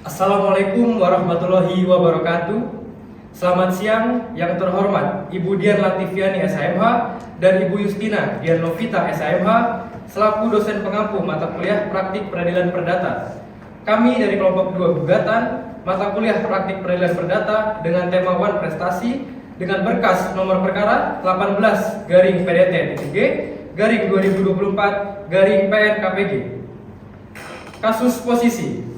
Assalamualaikum warahmatullahi wabarakatuh. Selamat siang yang terhormat Ibu Dian Latifiani SHMH dan Ibu Justina Dian Novita SHMH selaku dosen pengampu mata kuliah Praktik Peradilan Perdata. Kami dari kelompok 2 gugatan mata kuliah Praktik Peradilan Perdata dengan tema Wan Prestasi dengan berkas nomor perkara 18-PDT-3/2024-PN-KPG. Kasus posisi.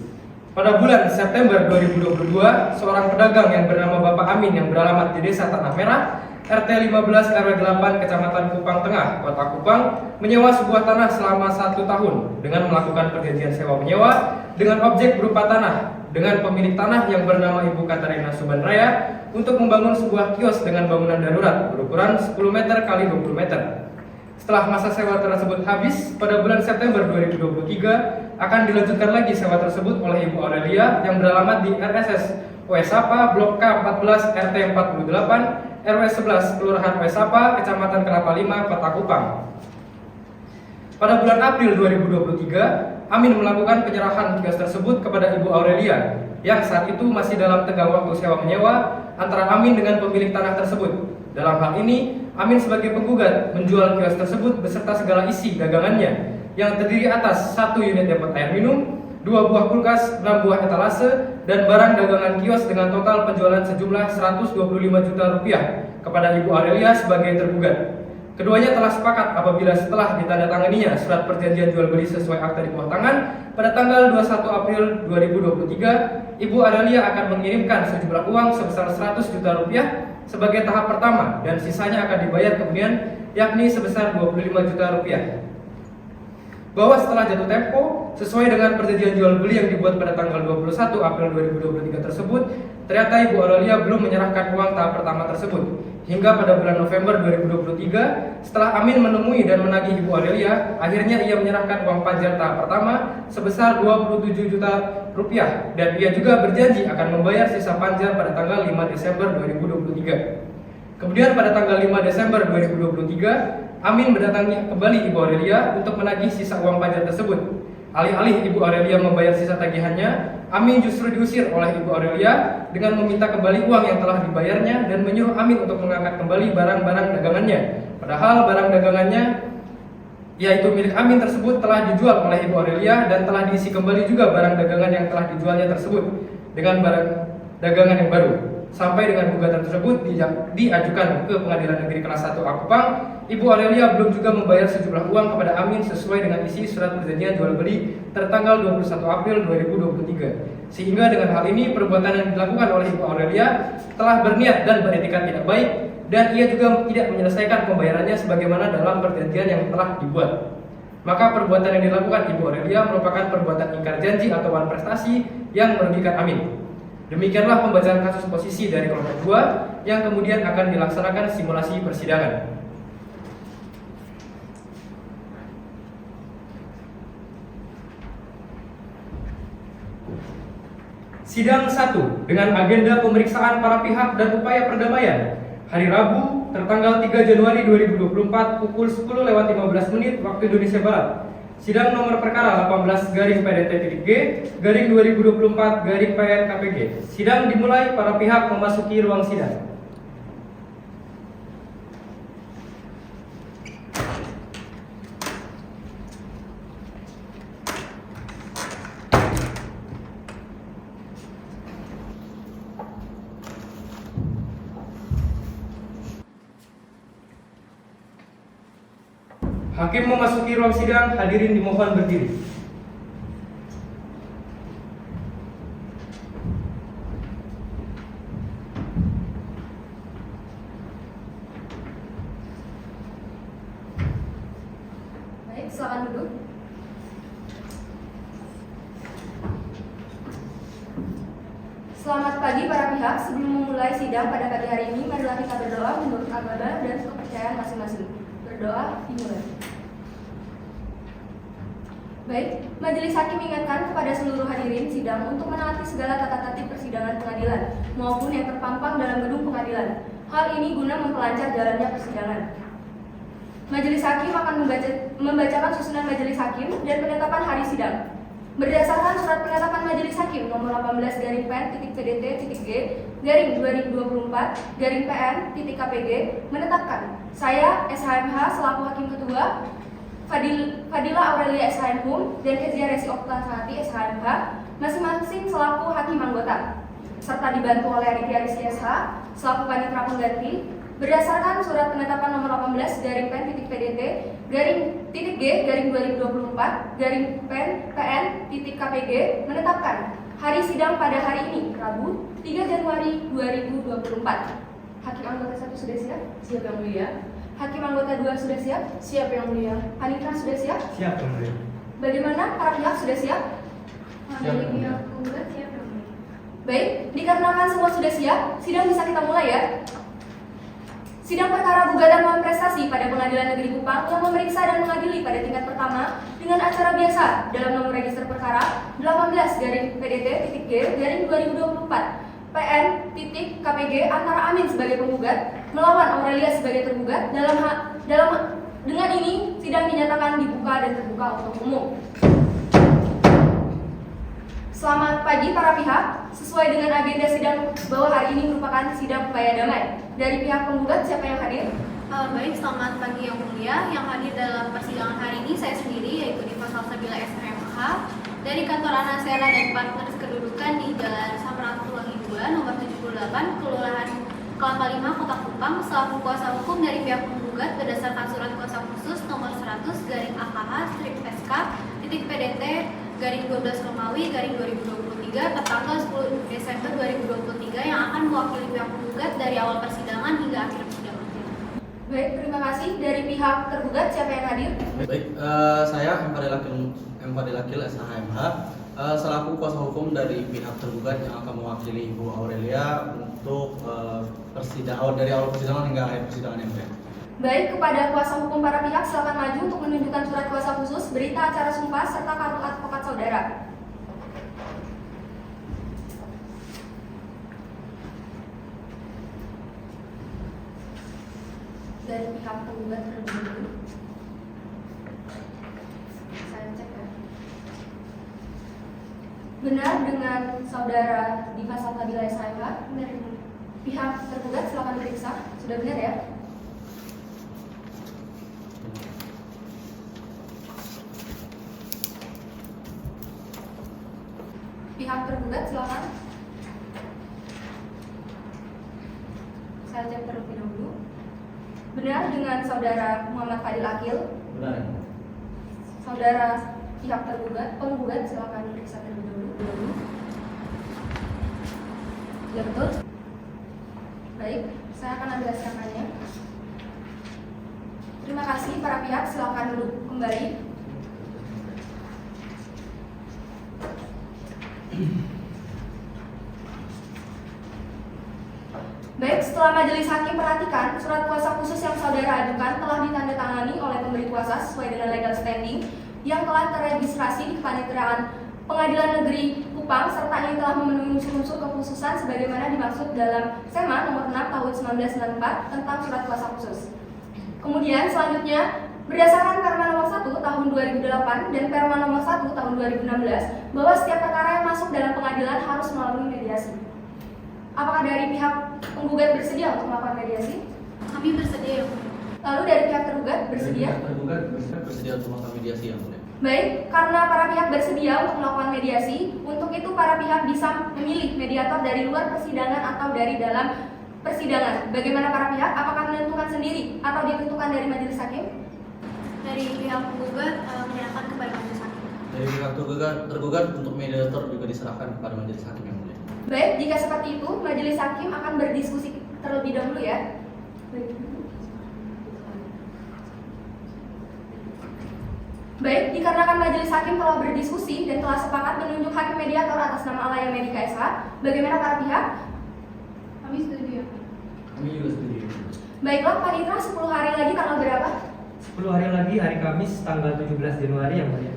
Pada bulan September 2022, seorang pedagang yang bernama Bapak Amin yang beralamat di Desa Tanah Merah, RT 15 RW 8 Kecamatan Kupang Tengah, Kota Kupang, menyewa sebuah tanah selama 1 tahun dengan melakukan perjanjian sewa menyewa dengan objek berupa tanah dengan pemilik tanah yang bernama Ibu Katarina Subanraya untuk membangun sebuah kios dengan bangunan darurat berukuran 10 meter x 20 meter. Setelah masa sewa tersebut habis, pada bulan September 2023 akan dilanjutkan lagi sewa tersebut oleh Ibu Aurelia yang beralamat di RSS Wesapa Blok K14 RT 48 RW 11 Kelurahan Wesapa, Kecamatan Kelapa 5, Kota Kupang. Pada bulan April 2023, Amin melakukan penyerahan kios tersebut kepada Ibu Aurelia yang saat itu masih dalam tenggang waktu sewa menyewa antara Amin dengan pemilik tanah tersebut. Dalam hal ini, Amin sebagai penggugat menjual kios tersebut beserta segala isi dagangannya yang terdiri atas 1 unit depot air minum, 2 buah kulkas, 6 buah etalase, dan barang dagangan kios dengan total penjualan sejumlah 125 juta rupiah kepada Ibu Aurelia sebagai tergugat. Keduanya telah sepakat apabila setelah ditandatanganinya surat perjanjian jual beli sesuai akta di bawah tangan pada tanggal 21 April 2023, Ibu Aurelia akan mengirimkan sejumlah uang sebesar 100 juta rupiah sebagai tahap pertama dan sisanya akan dibayar kemudian yakni sebesar 25 juta rupiah. Bahwa setelah jatuh tempo, sesuai dengan perjanjian jual beli yang dibuat pada tanggal 21 April 2023 tersebut, ternyata Ibu Aurelia belum menyerahkan uang tahap pertama tersebut. Hingga pada bulan November 2023, setelah Amin menemui dan menagih Ibu Aurelia, akhirnya ia menyerahkan uang panjar tahap pertama sebesar 27 juta rupiah dan ia juga berjanji akan membayar sisa panjar pada tanggal 5 Desember 2023. Kemudian pada tanggal 5 Desember 2023, Amin mendatangi kembali Ibu Aurelia untuk menagih sisa uang panjar tersebut. Alih-alih Ibu Aurelia membayar sisa tagihannya, Amin justru diusir oleh Ibu Aurelia dengan meminta kembali uang yang telah dibayarnya dan menyuruh Amin untuk mengangkat kembali barang-barang dagangannya. Padahal barang dagangannya yaitu milik Amin tersebut telah dijual oleh Ibu Aurelia dan telah diisi kembali juga barang dagangan yang telah dijualnya tersebut dengan barang dagangan yang baru. Sampai dengan gugatan tersebut diajukan ke Pengadilan Negeri Kelas 1 Kupang, Ibu Aurelia belum juga membayar sejumlah uang kepada Amin sesuai dengan isi surat perjanjian jual beli tertanggal 21 April 2023. Sehingga dengan hal ini perbuatan yang dilakukan oleh Ibu Aurelia telah berniat dan beretikat tidak baik dan ia juga tidak menyelesaikan pembayarannya sebagaimana dalam perjanjian yang telah dibuat. Maka perbuatan yang dilakukan Ibu Aurelia merupakan perbuatan ingkar janji atau wan prestasi yang merugikan Amin. Demikianlah pembacaan kasus posisi dari kelompok 2 yang kemudian akan dilaksanakan simulasi persidangan. Sidang 1 dengan agenda pemeriksaan para pihak dan upaya perdamaian. Hari Rabu, tertanggal 3 Januari 2024 pukul 10:15 waktu Indonesia Barat. Sidang nomor perkara 18-PDT-2024-PN-KPG. Sidang dimulai, para pihak memasuki ruang sidang. Hakim memasuki ruang sidang, hadirin dimohon berdiri. Baik, silakan duduk. Selamat pagi para pihak. Sebelum memulai sidang pada pagi hari ini, marilah kita berdoa menurut agama dan kepercayaan masing-masing. Berdoa dimulai. Baik, Majelis Hakim mengingatkan kepada seluruh hadirin sidang untuk menaati segala tata tertib persidangan pengadilan maupun yang terpampang dalam gedung pengadilan. Hal ini guna memperlancar jalannya persidangan. Majelis Hakim akan membacakan susunan Majelis Hakim dan penetapan hari sidang. Berdasarkan surat penetapan Majelis Hakim nomor 18-Pen-PDT-G/2024-PN-KPG menetapkan saya SHMH selaku Hakim Ketua, Fadila Aurelia SHMHum dan Kezia Resi Oktasati SHMH masing-masing selaku Hakim Anggota, serta dibantu oleh Ridya Rizky SH selaku Panitera Pengganti. Berdasarkan surat penetapan nomor 18-Pen-PDT-G/2024-PN-KPG menetapkan hari sidang pada hari ini, Rabu 3 Januari 2024. Hakim anggota 1 sudah siap? Siap yang mulia. Hakim anggota 2 sudah siap? Siap yang mulia. Panitera sudah siap? Siap, Yang Mulia. Bagaimana para pihak sudah siap? Dari pihak penggugat siap, Yang Mulia. Baik, dikarenakan semua sudah siap, sidang bisa kita mulai ya. Sidang perkara gugatan non prestasi pada Pengadilan Negeri Kupang yang memeriksa dan mengadili pada tingkat pertama dengan acara biasa dalam nomor register perkara 18-PDT-G/2024 PN-KPG antara Amin sebagai penggugat melawan Aurelia sebagai tergugat. Dengan ini sidang dinyatakan dibuka dan terbuka untuk umum. Selamat pagi para pihak. Sesuai dengan agenda sidang bahwa hari ini merupakan sidang upaya damai. Dari pihak penggugat siapa yang hadir? Baik, selamat pagi yang mulia. Yang hadir dalam persidangan hari ini saya sendiri, yaitu Diva Salsabila SHMH dari kantor Anasera dan partners kedudukan di Jalan Samratulangi 2 nomor 78 Kelurahan Kelapa 5 Kota Kupang selaku kuasa hukum dari pihak penggugat berdasarkan surat kuasa khusus nomor 100/AKH/PDT-12 Romawi/2023 tertanggal 10 Desember 2023 yang akan mewakili pihak penggugat dari awal persidangan hingga akhir persidangan. Baik, terima kasih. Dari pihak tergugat siapa yang hadir? Baik, saya M. Fadilakil SHMH selaku kuasa hukum dari pihak tergugat yang akan mewakili Ibu Aurelia untuk dari awal persidangan hingga akhir persidangan yang baik. Baik, kepada kuasa hukum para pihak silakan maju untuk menunjukkan surat kuasa khusus, berita acara sumpah serta kartu advokat saudara. Dari pihak penggugat terlebih dahulu. Saya cek ya. Benar dengan saudara Diva Salsabila SHMH? Benar. Pihak tergugat silakan periksa. Sudah benar ya? Pihak tergugat silakan. Saya cek terlebih dahulu. Benar dengan saudara Muhammad Fadil Akil? Benar. Saudara pihak penggugat silakan periksa terlebih dahulu. Ya betul. Baik, saya akan ambil hasilnya. Terima kasih para pihak, silakan duduk kembali. Baik, setelah majelis hakim perhatikan, surat kuasa khusus yang saudara ajukan telah ditandatangani oleh pemberi kuasa sesuai dengan legal standing yang telah terregistrasi di Kepaniteraan Pengadilan Negeri Kupang serta ini telah memenuhi unsur-unsur kekhususan sebagaimana dimaksud dalam SEMA nomor 6 tahun 1994 tentang surat kuasa khusus. Kemudian selanjutnya, berdasarkan Perma nomor 1 tahun 2008 dan Perma nomor 1 tahun 2016 bahwa setiap perkara yang masuk dalam pengadilan harus melalui mediasi. Apakah dari pihak penggugat bersedia untuk melakukan mediasi? Kami bersedia. Lalu dari pihak tergugat bersedia? Tergugat bersedia untuk melakukan mediasi yang mulia. Baik, karena para pihak bersedia untuk melakukan mediasi, untuk itu para pihak bisa memilih mediator dari luar persidangan atau dari dalam persidangan. Bagaimana para pihak? Apakah menentukan sendiri atau ditentukan dari majelis hakim? Dari pihak penggugat menyerahkan kepada majelis hakim. Dari pihak tergugat untuk mediator juga diserahkan kepada majelis hakim yang mulia. Baik, jika seperti itu, majelis hakim akan berdiskusi terlebih dahulu ya. Baik, dikarenakan majelis hakim telah berdiskusi dan telah sepakat menunjuk hakim mediator atas nama Alaya Medika SH, bagaimana para pihak? Kami setuju. Kami juga setuju. Baiklah, Panitra, 10 hari lagi tanggal berapa? 10 hari lagi, hari Kamis tanggal 17 Januari yang mulia.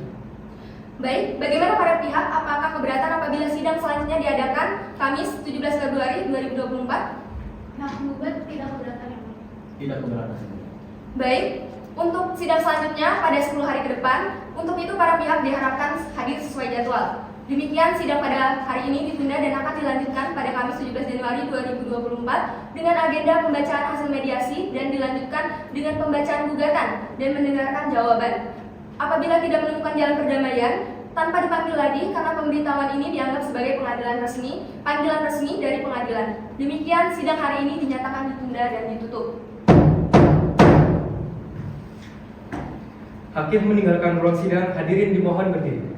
Baik, bagaimana para pihak? Apakah keberatan apabila sidang selanjutnya diadakan Kamis 17 Februari 2024? Pihak penggugat tidak keberatan. Tidak keberatan. Baik, Untuk sidang selanjutnya pada 10 hari ke depan, untuk itu para pihak diharapkan hadir sesuai jadwal. Demikian sidang pada hari ini ditunda dan akan dilanjutkan pada Kamis 17 Januari 2024 dengan agenda pembacaan hasil mediasi dan dilanjutkan dengan pembacaan gugatan dan mendengarkan jawaban. Apabila tidak menemukan jalan perdamaian, tanpa dipanggil lagi karena pemberitahuan ini dianggap sebagai panggilan resmi dari pengadilan. Demikian sidang hari ini dinyatakan ditunda dan ditutup. Hakim meninggalkan ruang sidang, hadirin dimohon berdiri.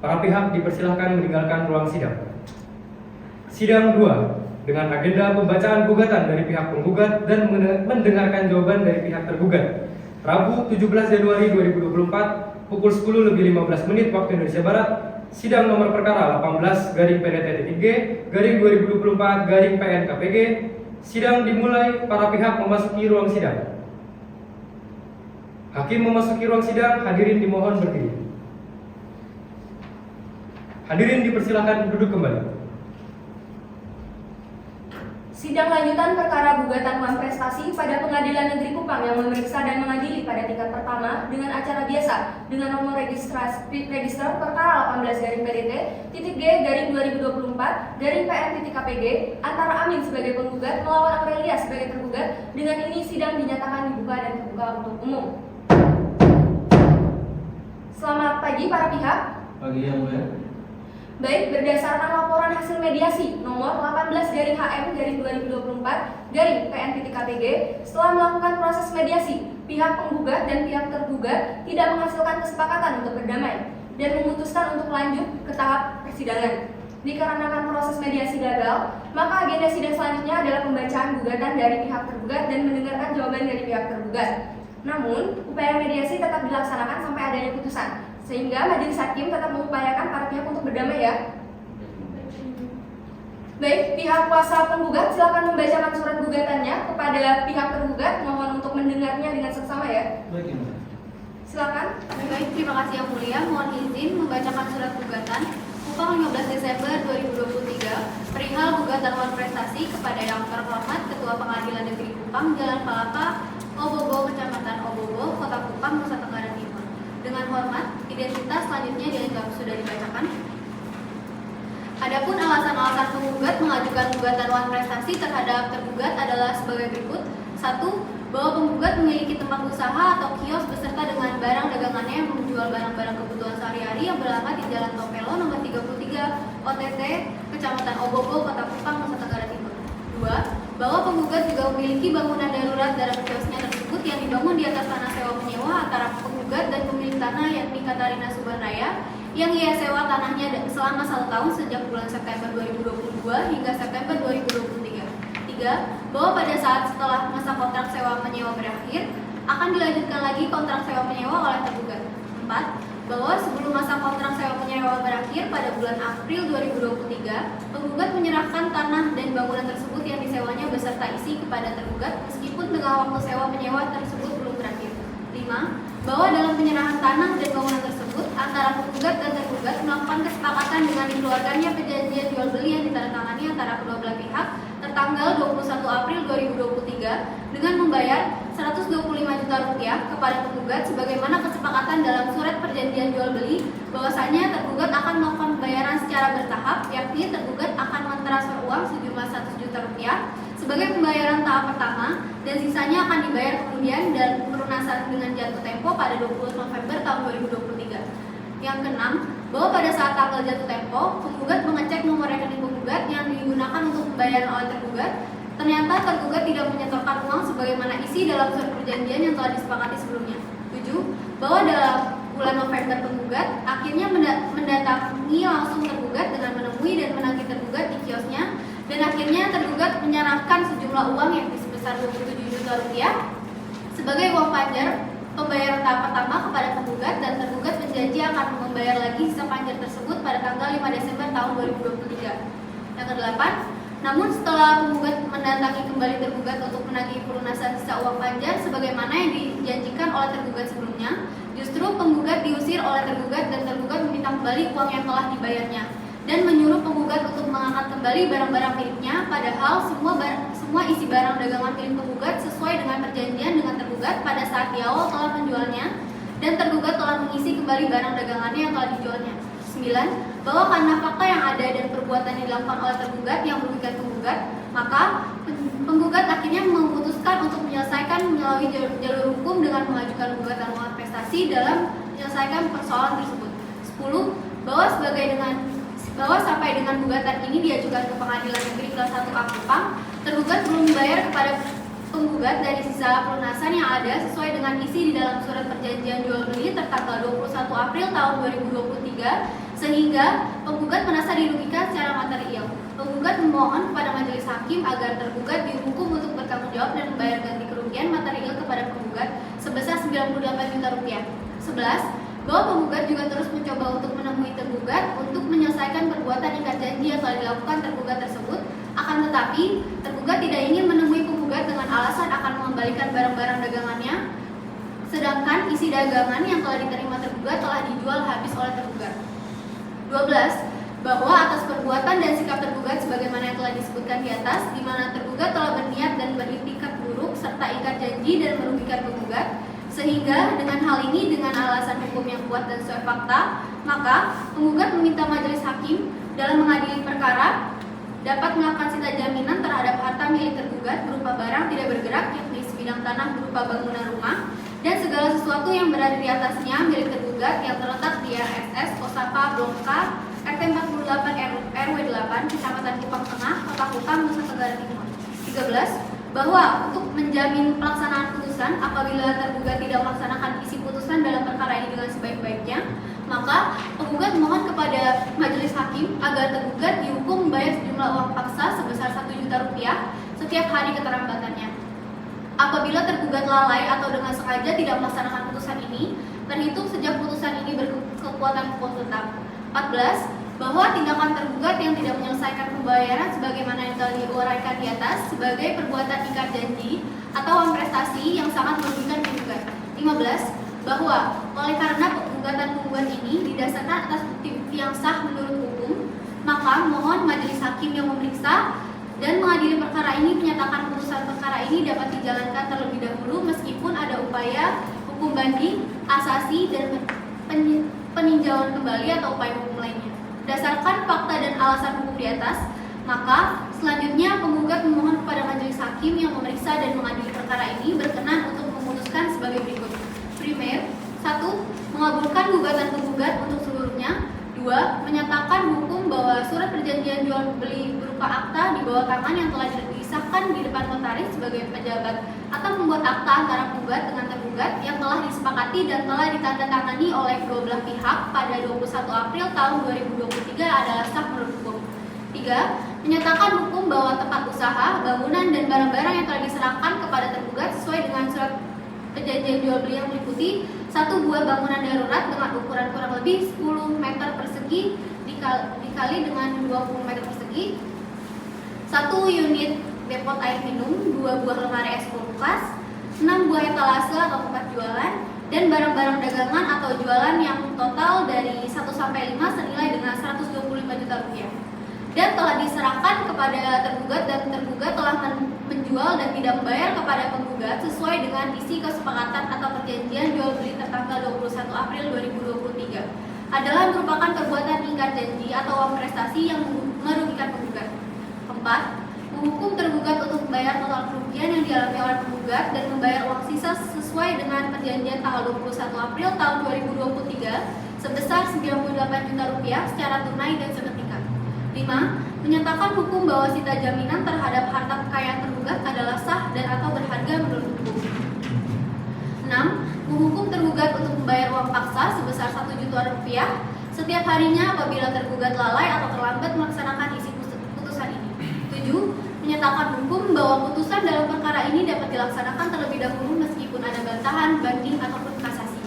Para pihak dipersilahkan meninggalkan ruang sidang. Sidang 2 dengan agenda pembacaan gugatan dari pihak penggugat dan mendengarkan jawaban dari pihak tergugat. Rabu 17 Januari 2024 pukul 10:15 waktu Indonesia Barat. Sidang nomor perkara 18/PDT-3/2024/PN-KPG. Sidang dimulai, para pihak memasuki ruang sidang. Hakim memasuki ruang sidang, hadirin dimohon berdiri. Hadirin dipersilakan duduk kembali. Sidang lanjutan perkara gugatan uang prestasi pada Pengadilan Negeri Kupang yang memeriksa dan mengadili pada tingkat pertama dengan acara biasa dengan nomor register perkara 18/PDT-G/2024/PN-KPG antara Amin sebagai penggugat melawan Aurelia sebagai tergugat. Dengan ini sidang dinyatakan dibuka dan terbuka untuk umum. Selamat pagi para pihak. Pagi yang mulia. Baik, berdasarkan laporan hasil mediasi nomor 18/HM/2024/PN-KPG, setelah melakukan proses mediasi, pihak penggugat dan pihak tergugat tidak menghasilkan kesepakatan untuk berdamai dan memutuskan untuk lanjut ke tahap persidangan. Dikarenakan proses mediasi gagal, maka agenda sidang selanjutnya adalah pembacaan gugatan dari pihak tergugat dan mendengarkan jawaban dari pihak tergugat. Namun, upaya mediasi tetap dilaksanakan sampai adanya putusan, sehingga majelis hakim tetap mengupayakan para pihak untuk berdamai ya. Baik, pihak kuasa penggugat silakan membacakan surat gugatannya kepada pihak tergugat. Mohon untuk mendengarnya dengan seksama ya. Baik, yang mulia. Silakan. Baik, terima kasih yang mulia. Mohon izin membacakan surat gugatan Kupang 15 Desember 2023 perihal gugatan uang prestasi kepada yang terhormat Ketua Pengadilan Negeri Kupang, Jalan Palapa, Obobo, Kecamatan Obobo, Kota Kupang, Nusa Tenggara Timur. Dengan hormat, identitas selanjutnya dianggap sudah dibacakan. Adapun alasan-alasan penggugat mengajukan gugatan uang prestasi terhadap tergugat adalah sebagai berikut. 1. Bahwa penggugat memiliki tempat usaha atau kios beserta dengan barang dagangannya yang menjual barang-barang kebutuhan sehari-hari yang beralamat di Jalan Topelo nomor 33 OTT Kecamatan Obobo, Kota Kupang, Nusa Tenggara Timur. 2. Bahwa penggugat juga memiliki bangunan darurat dalam kiosnya tersebut yang dibangun di atas tanah sewa menyewa antara penggugat dan pemilik tanah yakni Katarina Subanraya yang ia sewa tanahnya selama 1 tahun sejak bulan September 2022 hingga September 2023. 3. Bahwa pada saat setelah masa kontrak sewa menyewa berakhir akan dilanjutkan lagi kontrak sewa menyewa oleh tergugat. 4. Bahwa sebelum masa kontrak sewa menyewa berakhir pada bulan April 2023, penggugat menyerahkan tanah dan bangunan tersebut yang disewanya beserta isi kepada tergugat meskipun tengah waktu sewa menyewa tersebut belum berakhir. 5. Bahwa dalam penyerahan tanah dan bangunan tersebut antara penggugat dan tergugat melakukan kesepakatan dengan dikeluarkannya perjanjian jual beli yang ditandatangani antara kedua belah pihak tertanggal 21 April 2023 dengan membayar Rp125 juta kepada penggugat sebagaimana kesepakatan dalam surat perjanjian jual beli bahwasanya tergugat akan melakukan pembayaran secara bertahap, yakni tergugat akan mentransfer uang sejumlah Rp100 juta sebagai pembayaran tahap pertama dan sisanya akan dibayar kemudian dan pelunasan dengan jatuh tempo pada 20 November tahun 2023. Yang keenam, bahwa pada saat tanggal jatuh tempo, penggugat mengecek nomor rekening penggugat yang digunakan untuk pembayaran oleh tergugat. Ternyata tergugat tidak menyetorkan uang sebagaimana isi dalam surat perjanjian yang telah disepakati sebelumnya. 7. Bahwa dalam bulan November penggugat akhirnya mendatangi langsung tergugat dengan menemui dan menagih tergugat di kiosnya dan akhirnya tergugat menyerahkan sejumlah uang yang sebesar Rp27 juta sebagai uang panjar pembayaran tahap pertama kepada penggugat dan tergugat berjanji akan membayar lagi sisa panjar tersebut pada tanggal 5 Desember tahun 2023. Yang ke-8, namun setelah penggugat mendatangi kembali tergugat untuk menagih pelunasan sisa uang panjar sebagaimana yang dijanjikan oleh tergugat sebelumnya, justru penggugat diusir oleh tergugat dan tergugat meminta kembali uang yang telah dibayarnya dan menyuruh penggugat untuk mengangkat kembali barang-barang miliknya, padahal semua semua isi barang dagangan milik penggugat sesuai dengan perjanjian dengan tergugat pada saat di awal telah menjualnya dan tergugat telah mengisi kembali barang dagangannya yang telah dijualnya. 9. Bahwa karena fakta yang ada dan perbuatan yang dilakukan oleh tergugat yang merugikan penggugat, maka penggugat akhirnya memutuskan untuk menyelesaikan melalui jalur hukum dengan mengajukan gugatan uang prestasi dalam menyelesaikan persoalan tersebut. 10. Bahwa sampai dengan gugatan ini diajukan ke Pengadilan Negeri Kelas 1 Kupang, tergugat belum membayar kepada penggugat dari sisa pelunasan yang ada sesuai dengan isi di dalam surat perjanjian jual beli tertanggal 21 April tahun 2023, sehingga penggugat merasa dirugikan secara material. Penggugat memohon kepada majelis hakim agar tergugat dihukum untuk bertanggung jawab dan membayar ganti kerugian material kepada penggugat sebesar 98 juta rupiah. 11. Bahwa penggugat juga terus mencoba untuk menemui tergugat untuk menyelesaikan perbuatan ingkar janji yang telah dilakukan tergugat tersebut. Akan tetapi, tergugat tidak ingin menemui penggugat dengan alasan akan mengembalikan barang-barang dagangannya, sedangkan isi dagangan yang telah diterima tergugat telah dijual habis oleh tergugat. 12. Bahwa atas perbuatan dan sikap tergugat sebagaimana yang telah disebutkan di atas, di mana tergugat telah berniat dan beritikat buruk serta ingkar janji dan merugikan penggugat, sehingga dengan hal ini dengan alasan hukum yang kuat dan sesuai fakta, maka penggugat meminta majelis hakim dalam mengadili perkara dapat melakukan sita jaminan terhadap harta milik tergugat berupa barang tidak bergerak yakni sebidang tanah berupa bangunan rumah dan segala sesuatu yang berada di atasnya milik tergugat yang terletak di RSS Kosapa Blongka RT 48 RW 8 Kecamatan Kupang Tengah, Kota Kupang, Nusa Tenggara Timur. 13. Bahwa untuk menjamin pelaksanaan putusan apabila tergugat tidak melaksanakan isi putusan dalam perkara ini dengan sebaik-baiknya, maka penggugat mohon kepada majelis hakim agar tergugat dihukum membayar sejumlah uang paksa sebesar 1 juta rupiah setiap hari keterlambatannya. Apabila tergugat lalai atau dengan sengaja tidak melaksanakan putusan ini, terhitung sejak putusan ini berkekuatan hukum tetap. 14. Bahwa tindakan tergugat yang tidak menyelesaikan pembayaran sebagaimana yang telah diuraikan di atas sebagai perbuatan ingkar janji atau uang prestasi yang sangat merugikan penggugat. 15. Bahwa oleh karena gugatan penggugat ini didasarkan atas bukti yang sah menurut hukum, maka mohon majelis hakim yang memeriksa dan mengadili perkara ini menyatakan putusan perkara ini dapat dijalankan terlebih dahulu meskipun ada upaya hukum banding, asasi dan peninjauan kembali atau upaya hukum lainnya. Berdasarkan fakta dan alasan hukum di atas, maka selanjutnya penggugat memohon kepada majelis hakim yang memeriksa dan mengadili perkara ini berkenan untuk memutuskan sebagai berikut. Primer, 1. Mengabulkan gugatan penggugat untuk seluruhnya. 2. Menyatakan hukum bahwa surat perjanjian jual beli berupa akta di bawah tangan yang telah disahkan di depan notaris sebagai pejabat atau membuat akta antara penggugat dengan tergugat yang telah disepakati dan telah ditandatangani oleh kedua belah pihak pada 21 April tahun 2023 adalah sah menurut hukum. 3. Menyatakan hukum bahwa tempat usaha, bangunan dan barang-barang yang telah diserahkan kepada tergugat sesuai dengan surat perjanjian jual beli yang meliputi 1 buah bangunan darurat dengan ukuran kurang lebih 10 meter persegi dikali dengan 20 meter persegi, 1 unit depot air minum, 2 buah lemari es kulkas, 6 buah etalase atau tempat jualan, dan barang-barang dagangan atau jualan yang total dari 1 sampai 5 senilai dengan 125 juta rupiah. Dan telah diserahkan kepada tergugat dan tergugat telah menjual dan tidak membayar kepada penggugat sesuai dengan isi kesepakatan atau perjanjian jual beli tertanggal 21 April 2023 adalah merupakan perbuatan ingkar janji atau uang prestasi yang merugikan penggugat. 4. Menghukum tergugat untuk membayar total kerugian yang dialami oleh penggugat dan membayar uang sisa sesuai dengan perjanjian tanggal 21 April tahun 2023 sebesar 98 juta rupiah secara tunai dan seketika. 5. Menyatakan hukum bahwa sita jaminan terhadap harta kekayaan tergugat adalah sah dan atau berharga menurut hukum. 6. Menghukum tergugat untuk membayar uang paksa sebesar 1 juta rupiah setiap harinya apabila tergugat lalai atau terlambat melaksanakan isi putusan ini. 7. Menyatakan hukum bahwa putusan dalam perkara ini dapat dilaksanakan terlebih dahulu meskipun ada bantahan, banding, ataupun kasasi.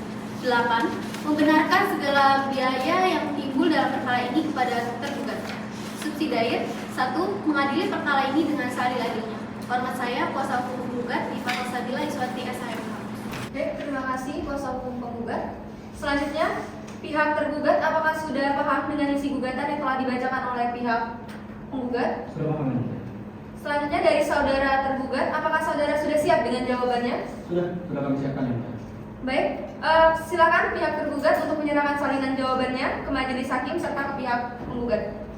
8. Membenarkan segala biaya yang timbul dalam perkara ini kepada tergugat. Subsidiary 1. Mengadili perkara ini dengan seadil-adilnya. Hormat saya, kuasa hukum penggugat Diva Salsabila Iswati SHMH. Oke, terima kasih kuasa hukum penggugat. Selanjutnya, pihak tergugat apakah sudah paham dengan isi gugatan yang telah dibacakan oleh pihak penggugat? Sudah paham. Selanjutnya dari saudara tergugat, apakah saudara sudah siap dengan jawabannya? Sudah kami siapkan ya. Baik, silakan pihak tergugat untuk menyerahkan salinan jawabannya ke majelis hakim serta ke pihak penggugat.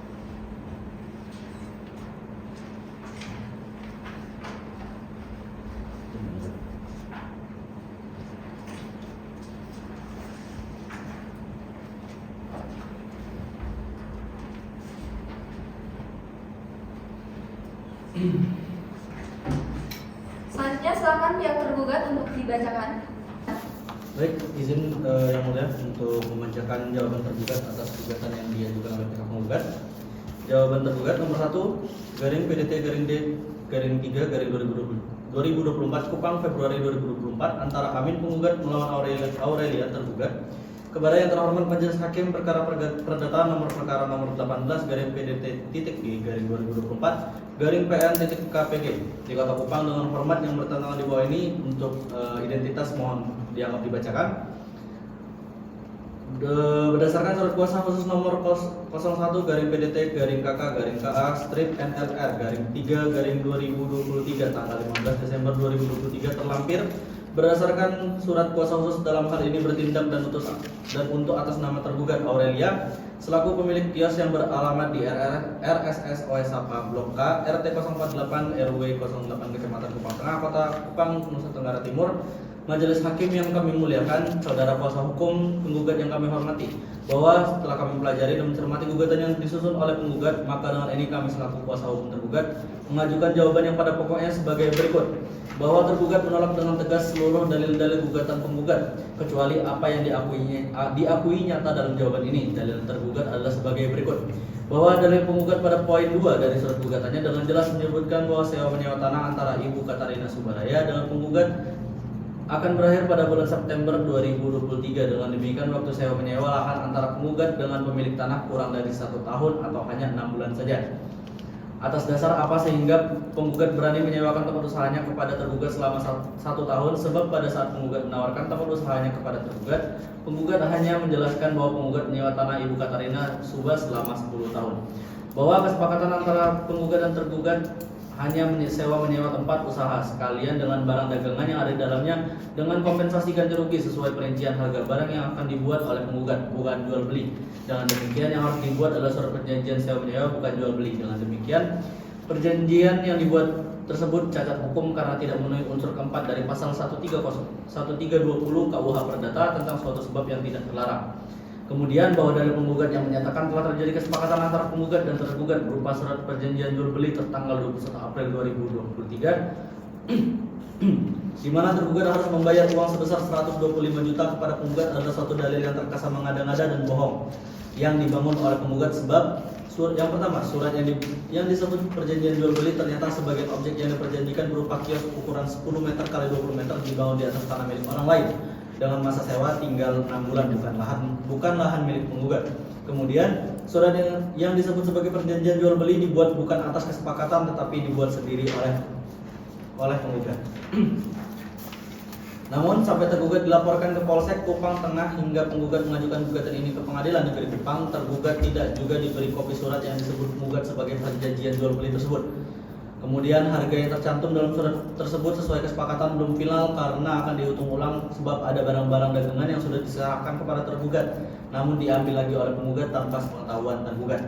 Selanjutnya silakan pihak tergugat untuk dibacakan. Baik, izin yang mulia untuk membacakan jawaban tergugat atas gugatan yang diajukan oleh pihak penggugat. Jawaban tergugat nomor 1 garing PDT garing D garing 3 garing 2024 Kupang Februari 2024 antara Amin penggugat melawan Aurelia tergugat kepada yang terhormat Majelis Hakim Perkara Perdata nomor perkara nomor 18 garing PDT titik G garing 2024 garing PN titik KPG di Kota Kupang dengan hormat yang bertentangan di bawah ini untuk identitas mohon dianggap dibacakan. Berdasarkan surat kuasa khusus nomor 01 garing PDT garing KK garing KA strip NLR garing 3 garing 2023 tanggal 15 Desember 2023 terlampir berdasarkan surat kuasa khusus dalam hal ini bertindak dan untuk atas nama tergugat Aurelia selaku pemilik kios yang beralamat di RSS Oesapa Blok K RT 048 RW 08 Kecamatan Kupang Tengah Kota Kupang Nusa Tenggara Timur. Majelis Hakim yang kami muliakan, saudara kuasa hukum penggugat yang kami hormati, bahwa setelah kami pelajari dan mencermati gugatan yang disusun oleh penggugat, maka dengan ini kami selaku kuasa hukum tergugat mengajukan jawaban yang pada pokoknya sebagai berikut. Bahwa tergugat menolak dengan tegas seluruh dalil-dalil gugatan penggugat, kecuali apa yang diakui nyata dalam jawaban ini. Dalil tergugat adalah sebagai berikut. Bahwa dalil penggugat pada poin 2 dari surat gugatannya dengan jelas menyebutkan bahwa sewa menyewa tanah antara Ibu Katarina Subaraya dengan penggugat akan berakhir pada bulan September 2023. Dengan demikian waktu sewa menyewa lahan antara penggugat dengan pemilik tanah kurang dari 1 tahun atau hanya 6 bulan saja. Atas dasar apa sehingga penggugat berani menyewakan tempat usahanya kepada tergugat selama 1 tahun? Sebab pada saat penggugat menawarkan tempat usahanya kepada tergugat, penggugat hanya menjelaskan bahwa penggugat menyewa tanah Ibu Katarina Suba selama 10 tahun. Bahwa kesepakatan antara penggugat dan tergugat hanya menyewa tempat usaha sekalian dengan barang dagangan yang ada di dalamnya dengan kompensasi ganti rugi sesuai perincian harga barang yang akan dibuat oleh penggugat, bukan jual beli. Dengan demikian yang harus dibuat adalah surat perjanjian sewa menyewa, bukan jual beli. Dengan demikian perjanjian yang dibuat tersebut cacat hukum karena tidak memenuhi unsur keempat dari pasal 130, 1320 KUH Perdata tentang suatu sebab yang tidak terlarang. Kemudian bahwa dalil penggugat yang menyatakan telah terjadi kesepakatan antara penggugat dan tergugat berupa surat perjanjian jual beli tertanggal 21 April 2023 di mana tergugat harus membayar uang sebesar 125 juta kepada penggugat adalah suatu dalil yang terkesan mengada-ngada dan bohong yang dibangun oleh penggugat. Sebab yang pertama, surat yang disebut perjanjian jual beli ternyata sebagian objek yang diperjanjikan berupa kios ukuran 10 meter x 20 meter dibangun di atas tanah milik orang lain dengan masa sewa tinggal 6 bulan, bukan lahan milik penggugat. Kemudian surat yang disebut sebagai perjanjian jual beli dibuat bukan atas kesepakatan tetapi dibuat sendiri oleh penggugat. Namun sampai tergugat dilaporkan ke Polsek Kupang Tengah hingga penggugat mengajukan gugatan ini ke Pengadilan Negeri Kupang, tergugat tidak juga diberi kopi surat yang disebut penggugat sebagai perjanjian jual beli tersebut. Kemudian harga yang tercantum dalam surat tersebut sesuai kesepakatan belum final karena akan dihitung ulang sebab ada barang-barang dagangan yang sudah diserahkan kepada tergugat namun diambil lagi oleh penggugat tanpa sepengetahuan tergugat.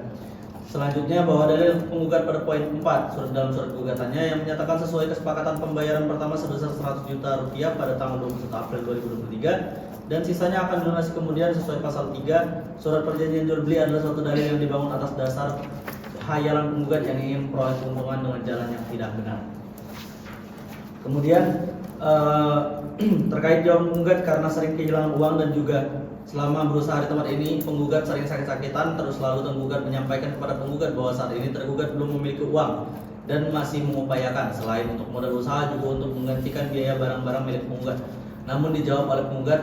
Selanjutnya bahwa dalil penggugat pada poin 4 dalam surat gugatannya yang menyatakan sesuai kesepakatan pembayaran pertama sebesar 100 juta rupiah pada tanggal 21 April 2023 dan sisanya akan dilunasi kemudian sesuai pasal 3 surat perjanjian jual beli adalah suatu dalil yang dibangun atas dasar hayalan penggugat yang ingin memperoleh keuntungan dengan jalan yang tidak benar. Kemudian terkait jawaban penggugat karena sering kehilangan uang dan juga selama berusaha di tempat ini penggugat sering sakit-sakitan, terus lalu tergugat menyampaikan kepada penggugat bahwa saat ini tergugat belum memiliki uang dan masih mengupayakan selain untuk modal usaha juga untuk menggantikan biaya barang-barang milik penggugat. Namun dijawab oleh penggugat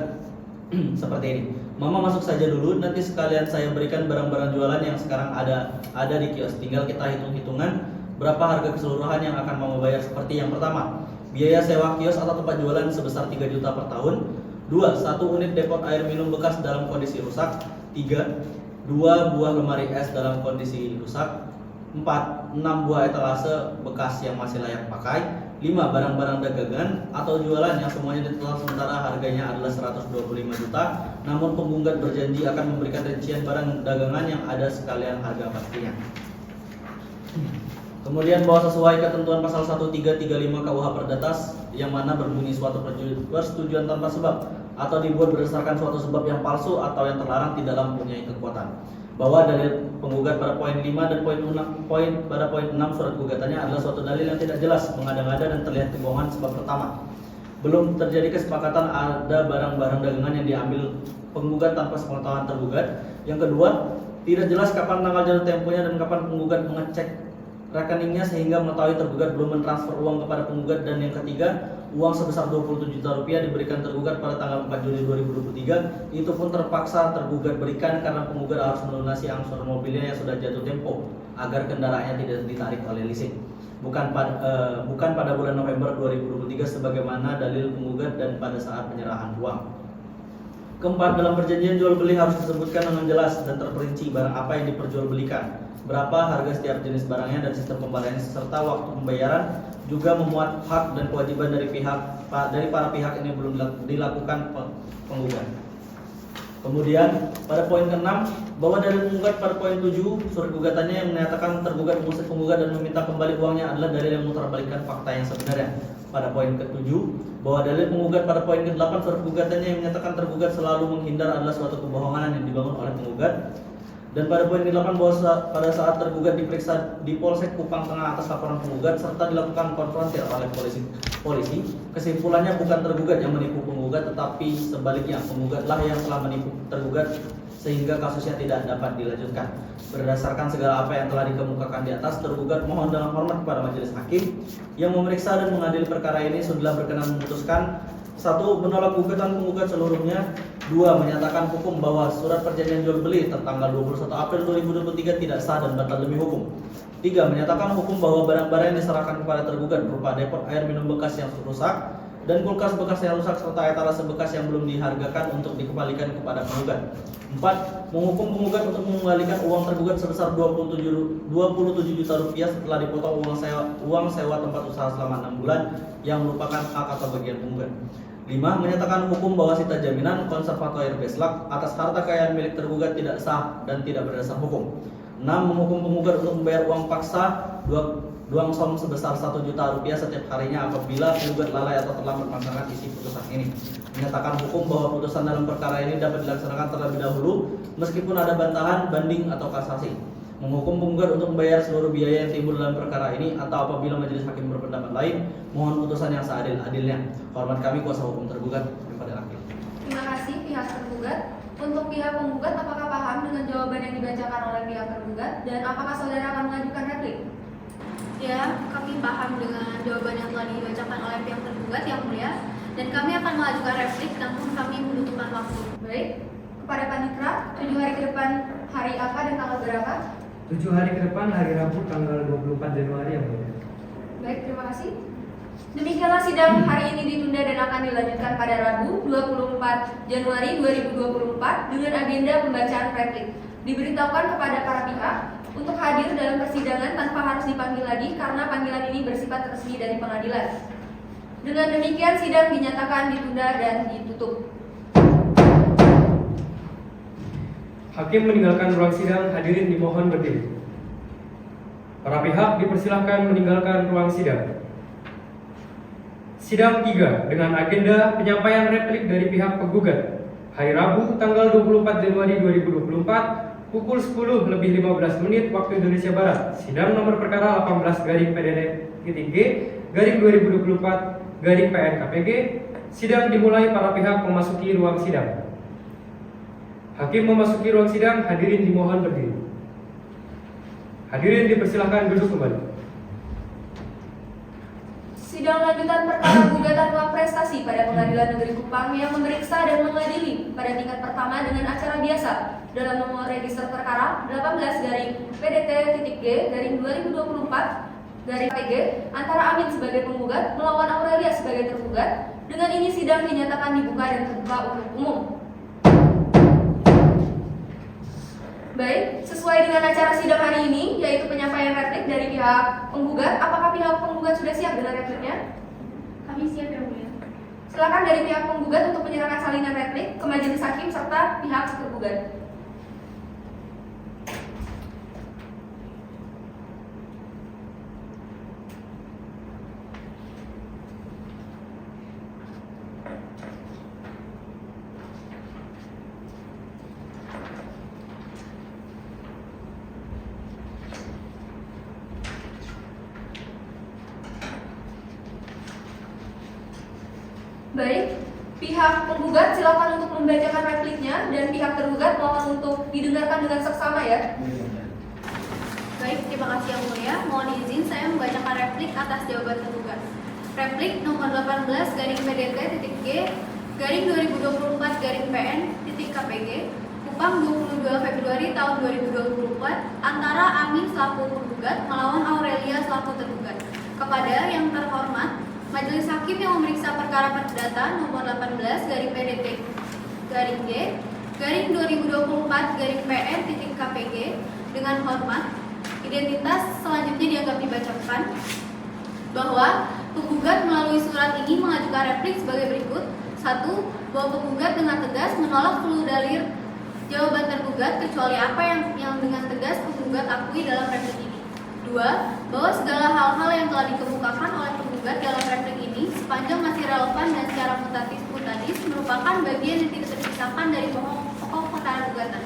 seperti ini. Mama masuk saja dulu, nanti sekalian saya berikan barang-barang jualan yang sekarang ada di kios. Tinggal kita hitung-hitungan berapa harga keseluruhan yang akan Mama bayar. Seperti yang pertama, biaya sewa kios atau tempat jualan sebesar 3 juta per tahun. 2. 1 unit depot air minum bekas dalam kondisi rusak. 3. 2 buah lemari es dalam kondisi rusak. 4. 6 buah etalase bekas yang masih layak pakai. 5. Barang-barang dagangan atau jualan yang semuanya ditotal sementara harganya adalah 125 juta, namun penggugat berjanji akan memberikan rincian barang dagangan yang ada sekalian harga pastinya. Kemudian bahwa sesuai ketentuan pasal 1335 KUH Perdatas yang mana berbunyi suatu persetujuan tanpa sebab atau dibuat berdasarkan suatu sebab yang palsu atau yang terlarang tidaklah mempunyai kekuatan. Bahwa dalil penggugat pada poin 5 dan pada poin 6 surat gugatannya adalah suatu dalil yang tidak jelas, mengada-ngada dan terlihat kebohongan. Sebab pertama, belum terjadi kesepakatan ada barang-barang dagangan yang diambil penggugat tanpa sepengetahuan tergugat. Yang kedua, tidak jelas kapan tanggal jatuh temponya dan kapan penggugat mengecek rekeningnya sehingga mengetahui tergugat belum mentransfer uang kepada penggugat. Dan yang ketiga, uang sebesar 27 juta rupiah diberikan tergugat pada tanggal 4 Juli 2023. Itu pun terpaksa tergugat berikan karena penggugat harus melunasi angsur mobilnya yang sudah jatuh tempo agar kendaraannya tidak ditarik oleh leasing. Bukan pada bulan November 2023 sebagaimana dalil penggugat dan pada saat penyerahan uang. Keempat, dalam perjanjian jual beli harus disebutkan dengan jelas dan terperinci barang apa yang diperjualbelikan, berapa harga setiap jenis barangnya dan sistem pembayarannya serta waktu pembayaran. Juga memuat hak dan kewajiban dari para pihak ini belum dilakukan penggugat. Kemudian pada poin ke-6, bahwa dalil penggugat pada poin 7 surat gugatannya yang menyatakan tergugat mengusir penggugat dan meminta kembali uangnya adalah dalil yang memutarbalikkan fakta yang sebenarnya. Pada poin ke-7, bahwa dalil penggugat pada poin ke-8 surat gugatannya yang menyatakan tergugat selalu menghindar adalah suatu kebohongan yang dibangun oleh penggugat. Dan pada poin ke-8 bahwa pada saat tergugat diperiksa di Polsek Kupang Tengah atas laporan penggugat serta dilakukan konfrontir oleh polisi, kesimpulannya bukan tergugat yang menipu penggugat tetapi sebaliknya penggugatlah yang telah menipu tergugat sehingga kasusnya tidak dapat dilanjutkan. Berdasarkan segala apa yang telah dikemukakan di atas, tergugat mohon dengan hormat kepada majelis hakim yang memeriksa dan mengadili perkara ini sudah berkenan memutuskan: 1. Menolak gugatan penggugat seluruhnya. 2. Menyatakan hukum bahwa surat perjanjian jual beli tertanggal 21 April 2023 tidak sah dan batal demi hukum. 3. Menyatakan hukum bahwa barang-barang yang diserahkan kepada tergugat berupa depot air minum bekas yang rusak dan kulkas bekas yang rusak serta etalase bekas yang belum dihargakan untuk dikembalikan kepada penggugat. 4. Menghukum penggugat untuk mengembalikan uang tergugat sebesar 27 juta rupiah setelah dipotong uang sewa tempat usaha selama 6 bulan yang merupakan hak atau bagian penggugat. 5. Menyatakan hukum bahwa sita jaminan konservatoire Beslak atas harta kekayaan milik tergugat tidak sah dan tidak berdasar hukum. 6. Menghukum penggugat untuk membayar uang paksa duang som sebesar 1 juta rupiah setiap harinya apabila penggugat lalai atau terlambat melaksanakan isi putusan ini. Menyatakan hukum bahwa putusan dalam perkara ini dapat dilaksanakan terlebih dahulu meskipun ada bantahan, banding atau kasasi. Menghukum penggugat untuk membayar seluruh biaya yang timbul dalam perkara ini atau apabila majelis hakim berpendapat lain, mohon putusan yang seadil-adilnya. Hormat kami kuasa hukum tergugat, Fadil Akil. Terima kasih pihak tergugat. Untuk pihak penggugat, apakah paham dengan jawaban yang dibacakan oleh pihak tergugat dan apakah saudara akan mengajukan replik? Ya, kami paham dengan jawaban yang telah dibacakan oleh pihak tergugat yang mulia, dan kami akan mengajukan replik namun kami membutuhkan waktu. Baik, kepada Panitra, 7 hari ke depan hari apa dan tanggal berapa? 7 hari ke depan hari Rabu tanggal 24 Januari yang mulia. Baik, terima kasih. Demikianlah sidang hari ini ditunda dan akan dilanjutkan pada Rabu 24 Januari 2024 dengan agenda pembacaan replik. Diberitahukan kepada para pihak untuk hadir dalam persidangan tanpa harus dipanggil lagi karena panggilan ini bersifat resmi dari pengadilan. Dengan demikian sidang dinyatakan ditunda dan ditutup. Hakim meninggalkan ruang sidang, hadirin dimohon berdiri. Para pihak dipersilahkan meninggalkan ruang sidang. Sidang 3 dengan agenda penyampaian replik dari pihak penggugat. Hari Rabu tanggal 24 Januari 2024 pukul 10:15 waktu Indonesia Barat. Sidang nomor perkara 18/PDD-2024/PN-KPG. Sidang dimulai, para pihak memasuki ruang sidang. Hakim memasuki ruang sidang, hadirin dimohon berdiri. Hadirin dipersilahkan duduk kembali. Sidang lanjutan perkara gugatan uang prestasi pada Pengadilan Negeri Kupang yang memeriksa dan mengadili pada tingkat pertama dengan acara biasa dalam nomor register perkara 18-PDT-G-2024-PG antara Amin sebagai penggugat melawan Aurelia sebagai tergugat. Dengan ini sidang dinyatakan dibuka dan terbuka untuk umum. Baik, sesuai dengan acara sidang hari ini, yaitu penyampaian replik dari pihak penggugat. Apakah pihak penggugat sudah siap dengan repliknya? Kami siap yang mulia. Silakan dari pihak penggugat untuk menyerahkan salinan replik ke majelis hakim serta pihak tergugat. Baik, pihak penggugat silakan untuk membacakan repliknya dan pihak tergugat mohon untuk didengarkan dengan seksama ya. Baik, terima kasih yang mulia. Mohon izin saya membacakan replik atas jawaban tergugat. Replik nomor 18 garing PDT titik G garing 2024 garing PN titik KPG Kupang 22 Februari tahun 2024 antara Amin selaku penggugat melawan Aurelia selaku tergugat. Kepada yang terhormat Majelis Hakim yang memeriksa perkara perdata nomor 18 garing PDT garing G garing 2024 garing PN titik KPG dengan hormat identitas selanjutnya dianggap dibacakan bahwa penggugat melalui surat ini mengajukan replik sebagai berikut. 1. Bahwa penggugat dengan tegas menolak seluruh dalil jawaban tergugat kecuali apa yang dengan tegas penggugat akui dalam replik ini. 2. Bahwa segala hal-hal yang telah dikemukakan oleh penggugat dalam replik ini sepanjang masih relevan dan secara mutatis merupakan bagian yang tidak terpisahkan dari pokok perkara gugatan.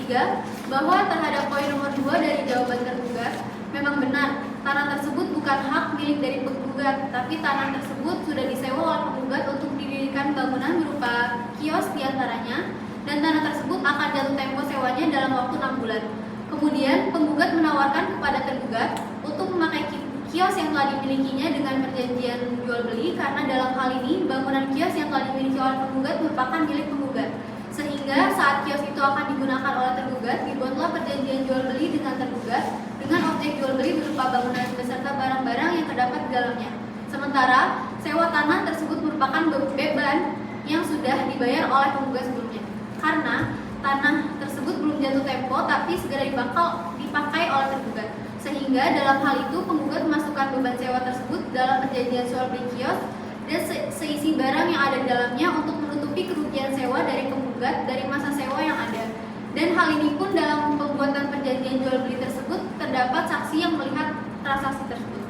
3. Bahwa terhadap poin nomor 2 dari jawaban tergugat memang benar tanah tersebut bukan hak milik dari penggugat, tapi tanah tersebut sudah disewa oleh penggugat untuk didirikan bangunan berupa kios diantaranya, dan tanah tersebut akan jatuh tempo sewanya dalam waktu 6 bulan. Kemudian penggugat menawarkan kepada tergugat untuk memakai kios yang telah dimilikinya dengan perjanjian jual beli karena dalam hal ini bangunan kios yang telah dimiliki oleh penggugat merupakan milik penggugat. Sehingga saat kios itu akan digunakan oleh tergugat, dibuatlah perjanjian jual beli dengan tergugat dengan objek jual beli berupa bangunan beserta barang-barang yang terdapat di dalamnya. Sementara sewa tanah tersebut merupakan beban yang sudah dibayar oleh penggugat sebelumnya. Karena tanah tersebut belum jatuh tempo tapi segera dipakai oleh tergugat. Sehingga dalam hal itu penggugat memasukkan beban sewa tersebut dalam perjanjian jual beli kios dan seisi barang yang ada di dalamnya untuk menutupi kerugian sewa dari penggugat dari masa sewa yang ada. Dan hal ini pun dalam pembuatan perjanjian jual beli tersebut terdapat saksi yang melihat transaksi tersebut.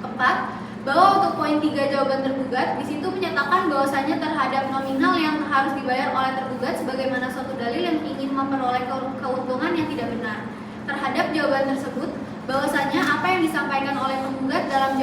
4. Bahwa untuk poin 3 jawaban tergugat di situ menyatakan bahwasanya terhadap nominal yang harus dibayar oleh tergugat sebagaimana suatu dalil yang ingin memperoleh keuntungan yang tidak benar. Terhadap jawaban tersebut bahwasanya apa yang disampaikan oleh penggugat dalam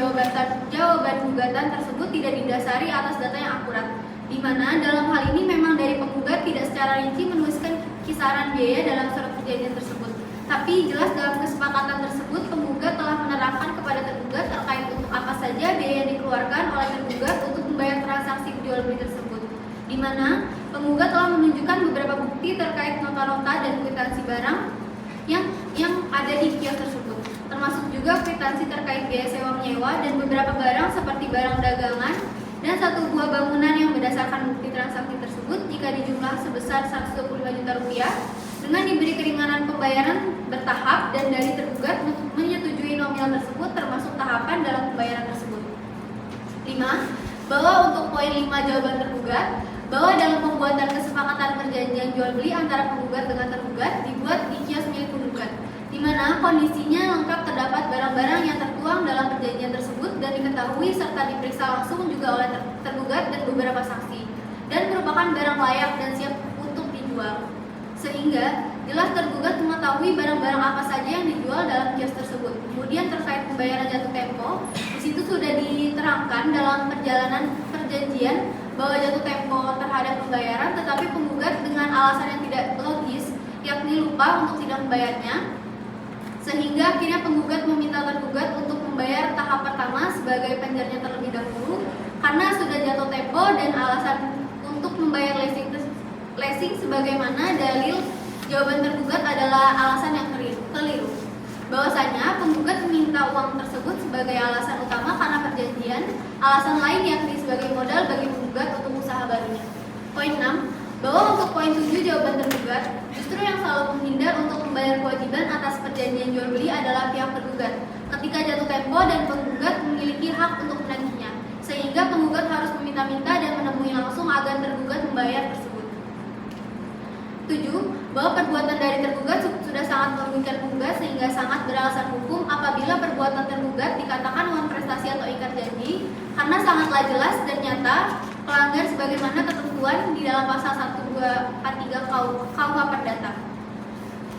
jawaban gugatan tersebut tidak didasari atas data yang akurat, di mana dalam hal ini memang dari penggugat tidak secara rinci menuliskan kisaran biaya dalam surat perjanjian tersebut. Tapi jelas dalam kesepakatan tersebut penggugat telah menerangkan kepada tergugat terkait untuk apa saja biaya yang dikeluarkan oleh tergugat untuk membayar transaksi jual beli tersebut, di mana penggugat telah menunjukkan beberapa bukti terkait nota-nota dan kwitansi barang yang ada di kios tersebut, termasuk juga kwitansi terkait biaya sewa menyewa dan beberapa barang seperti barang dagangan dan 1 buah bangunan yang berdasarkan bukti transaksi tersebut jika dijumlah sebesar 125 juta rupiah dengan diberi keringanan pembayaran bertahap dan dari tergugat menyetujui nominal tersebut termasuk tahapan dalam pembayaran tersebut. 5. Bahwa untuk poin 5 jawaban tergugat bahwa dalam pembuatan kesepakatan perjanjian jual beli antara penggugat dengan tergugat dibuat di kios milik penggugat, di mana kondisinya lengkap terdapat barang-barang yang tertuang dalam perjanjian tersebut dan diketahui serta diperiksa langsung juga oleh tergugat dan beberapa saksi, dan merupakan barang layak dan siap untuk dijual. Sehingga jelas tergugat mengetahui barang-barang apa saja yang dijual dalam kios tersebut. Kemudian terkait pembayaran jatuh tempo, di situ sudah diterangkan dalam perjalanan perjanjian bahwa jatuh tempo terhadap pembayaran, tetapi penggugat dengan alasan yang tidak logis, yakni lupa untuk tidak membayarnya, sehingga akhirnya penggugat meminta tergugat untuk membayar tahap pertama sebagai penjarnya terlebih dahulu karena sudah jatuh tempo dan alasan untuk membayar leasing sebagaimana dalil jawaban tergugat adalah alasan yang keliru. Bahwasanya penggugat meminta uang tersebut sebagai alasan utama karena perjanjian, alasan lain yakni sebagai modal bagi penggugat untuk usaha barunya. Poin 6, bahwa untuk poin 7 jawaban tergugat justru yang selalu menghindar untuk membayar kewajiban atas perjanjian jual beli adalah pihak tergugat ketika jatuh tempo dan penggugat memiliki hak untuk menagihnya, sehingga penggugat harus meminta-minta dan menemui langsung agar tergugat membayar tersebut. 7. Bahwa perbuatan dari tergugat sudah sangat merugikan penggugat sehingga sangat beralasan hukum apabila perbuatan tergugat dikatakan uang prestasi atau ikat janji karena sangatlah jelas dan nyata melanggar sebagaimana ketentuan di dalam pasal 123 KUH Perdata.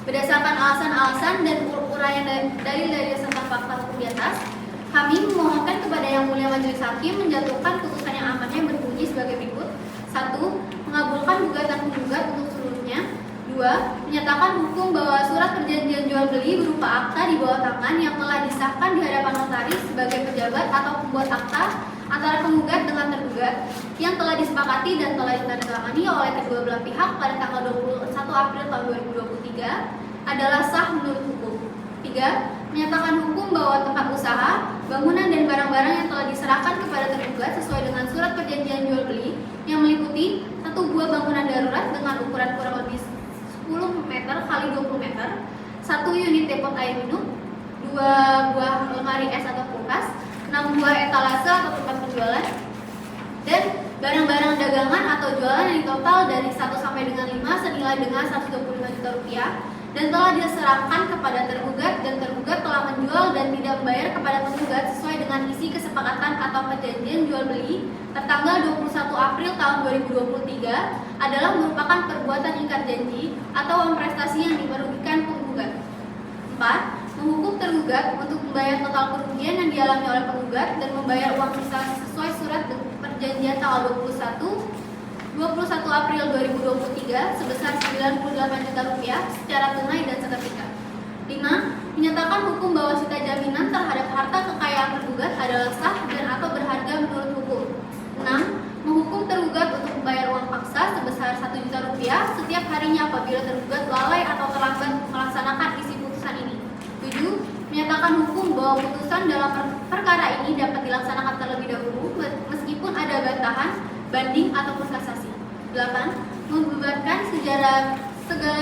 Berdasarkan alasan-alasan dan uraian dalil-dalil serta fakta hukum di atas, kami memohonkan kepada Yang Mulia Majelis Hakim menjatuhkan putusan yang amannya yang berbunyi sebagai berikut. 1. Mengabulkan gugatan penggugat untuk seluruhnya. 2. Menyatakan hukum bahwa surat perjanjian jual beli berupa akta di bawah tangan yang telah disahkan di hadapan notaris sebagai pejabat atau pembuat akta antara penggugat dengan tergugat yang telah disepakati dan telah ditandatangani oleh kedua belah pihak pada tanggal 21 April tahun 2023 adalah sah menurut hukum. 3. Menyatakan hukum bahwa tempat usaha, bangunan dan barang-barang yang telah diserahkan kepada tergugat sesuai dengan surat perjanjian jual beli yang meliputi 1 buah bangunan darurat dengan ukuran kurang lebih 10 meter x 20 meter, 1 unit depot air minum, 2 buah lemari es atau kulkas, 6 buah etalase atau tempat penjualan, dan barang-barang dagangan atau jualan yang total dari 1 sampai dengan 5 senilai dengan 125 juta rupiah dan telah diserahkan kepada tergugat dan tergugat telah menjual dan tidak membayar kepada penggugat sesuai dengan isi kesepakatan atau perjanjian jual beli tertanggal 21 April tahun 2023 adalah merupakan perbuatan ingkar janji atau uang prestasi yang merugikan penggugat. 4. Menghukum tergugat untuk membayar total kerugian yang dialami oleh penggugat dan membayar uang sisa sesuai surat perjanjian tanggal 21 April 2023 sebesar 98 juta rupiah secara tunai dan seketika. 5. Menyatakan hukum bahwa sita jaminan terhadap harta kekayaan tergugat adalah sah dan atau berharga menurut hukum. 6. Menghukum tergugat untuk membayar uang paksa sebesar 1 juta rupiah setiap harinya apabila tergugat lalai atau terlambat melaksanakan isi putusan ini. 7. Menyatakan hukum bahwa putusan dalam perkara ini dapat dilaksanakan terlebih dahulu meskipun ada bantahan, banding ataupun kasasi. 8. Membebankan segala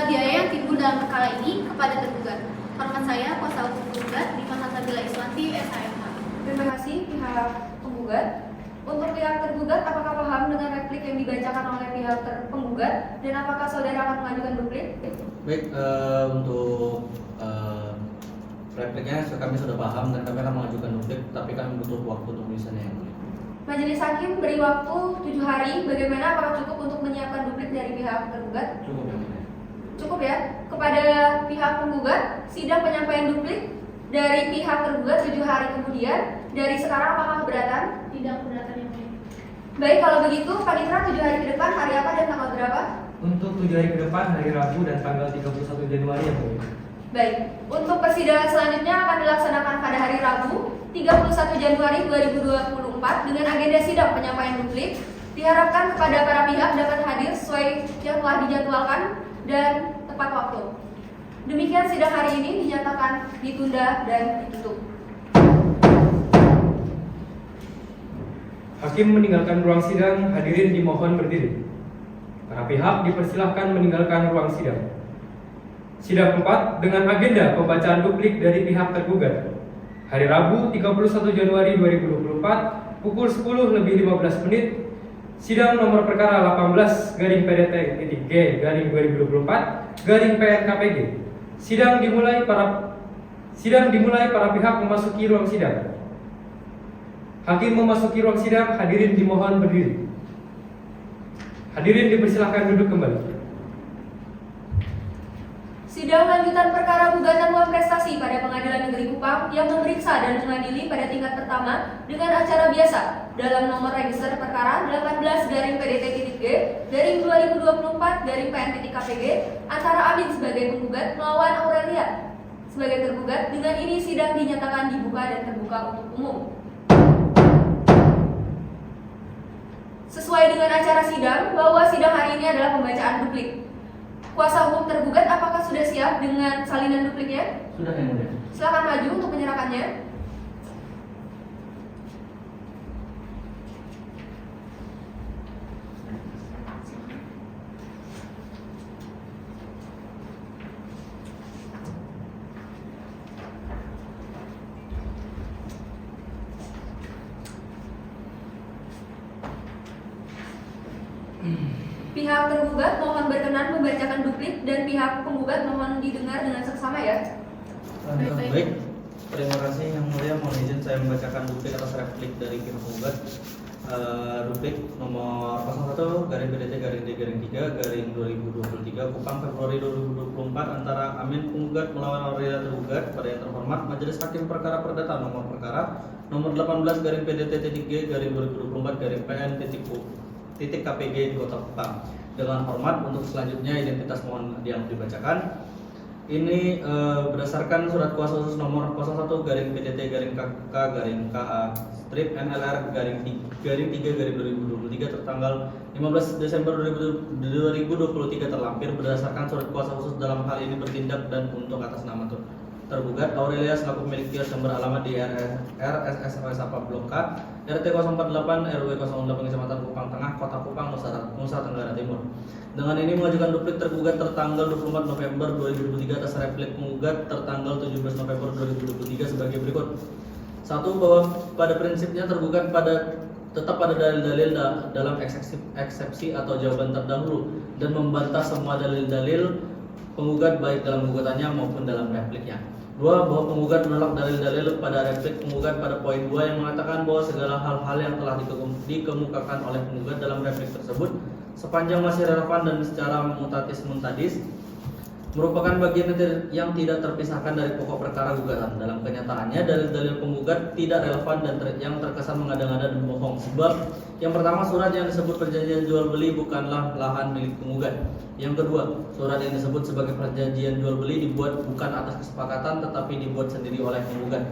biaya yang timbul dalam perkara ini kepada tergugat. Hormat saya, kuasa hukum penggugat Dimas Salsabila Iswanti, SHMH. Terima kasih pihak penggugat. Untuk pihak tergugat, apakah paham dengan replik yang dibacakan oleh pihak penggugat dan apakah saudara akan mengajukan duplik? Baik, untuk repliknya kami sudah paham dan kami akan mengajukan duplik, tapi kami butuh waktu untuk menulisannya yang mulia. Majelis Hakim beri waktu 7 hari. Bagaimana, apakah cukup untuk menyiapkan duplik dari pihak tergugat? Cukup yang mulia. Cukup ya. Kepada pihak penggugat, sidang penyampaian duplik dari pihak tergugat 7 hari kemudian. Dari sekarang apakah keberatan? Tidak keberatan yang mulia. Baik, kalau begitu Panitra 7 hari ke depan hari apa dan tanggal berapa? Untuk 7 hari ke depan, hari Rabu dan tanggal 31 Januari yang mulia. Baik, untuk persidangan selanjutnya akan dilaksanakan pada hari Rabu 31 Januari 2024 dengan agenda sidang penyampaian duplik. Diharapkan kepada para pihak dapat hadir sesuai yang telah dijadwalkan dan tepat waktu. Demikian sidang hari ini dinyatakan ditunda dan ditutup. Hakim meninggalkan ruang sidang, hadirin dimohon berdiri. Para pihak dipersilahkan meninggalkan ruang sidang. Sidang 4 dengan agenda pembacaan duplik dari pihak tergugat. Hari Rabu 31 Januari 2024 pukul 10:15 menit. Sidang nomor perkara 18/PDT-G/2024/PN-KPG. Sidang dimulai para pihak memasuki ruang sidang. Hakim memasuki ruang sidang, hadirin dimohon berdiri. Hadirin dipersilahkan duduk kembali. Sidang lanjutan perkara gugatan uang prestasi pada Pengadilan Negeri Kupang yang memeriksa dan mengadili pada tingkat pertama dengan acara biasa dalam nomor register perkara 18/PDT-G/2024/PN-KPG antara Amin sebagai penggugat melawan Aurelia sebagai tergugat. Dengan ini sidang dinyatakan dibuka dan terbuka untuk umum. Sesuai dengan acara sidang bahwa sidang hari ini adalah pembacaan duplik. Kuasa hukum tergugat apakah sudah siap dengan salinan dupliknya? Sudah yang mulia. Silakan maju untuk menyerahkannya. Pihak tergugat mohon berkenan membacakan duplik dan pihak penggugat mohon didengar dengan seksama ya. Baik, terima kasih Yang Mulia. Mohon izin saya membacakan duplik atas replik dari pihak penggugat. Duplik nomor 01 garing PDT garing D garing 3 garing 2023 Kupang Februari 2024 antara Amin penggugat melawan Aurelia tergugat. Pada yang terhormat Majelis Hakim Perkara Perdata nomor perkara nomor 18 garing PDT-G garing 2024 garing PN titik KPG di Kota Kupang. Dengan hormat untuk selanjutnya identitas mohon dibacakan. Ini berdasarkan surat kuasa khusus nomor 01 garing PDT garing KK garing KA strip NLR garing 3 garing 2023 tertanggal 15 Desember 2023 terlampir berdasarkan surat kuasa khusus dalam hal ini bertindak dan untuk atas nama tergugat Aurelia selaku pemilik kios yang beralamat di RSS Sapa Blok K RT 048 RW 08 Kecamatan Kupang Tengah Kota Kupang Nusa Tenggara Timur. Dengan ini mengajukan duplik tergugat tertanggal 24 November 2023 atas replik penggugat tertanggal 17 November 2023 sebagai berikut. 1. Bahwa pada prinsipnya tergugat tetap pada dalil-dalil dalam eksepsi atau jawaban terdahulu dan membantah semua dalil-dalil penggugat baik dalam gugatannya maupun dalam repliknya. 2. Bahwa penggugat menolak dalil-dalil pada replik penggugat pada poin 2 yang mengatakan bahwa segala hal-hal yang telah dikemukakan oleh penggugat dalam replik tersebut sepanjang masih relevan dan secara mutatis muntadis merupakan bagian yang tidak terpisahkan dari pokok perkara gugatan. Dalam kenyataannya dalil-dalil penggugat tidak relevan dan yang terkesan mengada-ngada dan bohong. Sebab yang pertama, surat yang disebut perjanjian jual beli bukanlah lahan milik penggugat. Yang kedua, surat yang disebut sebagai perjanjian jual beli dibuat bukan atas kesepakatan tetapi dibuat sendiri oleh penggugat.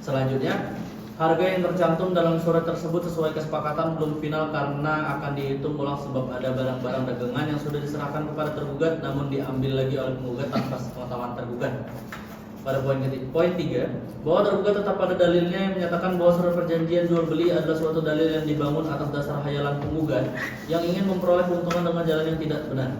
Selanjutnya, harga yang tercantum dalam surat tersebut sesuai kesepakatan belum final karena akan dihitung ulang sebab ada barang-barang dagangan yang sudah diserahkan kepada tergugat namun diambil lagi oleh penggugat tanpa sepengetahuan tergugat. Pada poin 3, bahwa tergugat tetap pada dalilnya yang menyatakan bahwa surat perjanjian jual beli adalah suatu dalil yang dibangun atas dasar hayalan penggugat yang ingin memperoleh keuntungan dengan jalan yang tidak benar.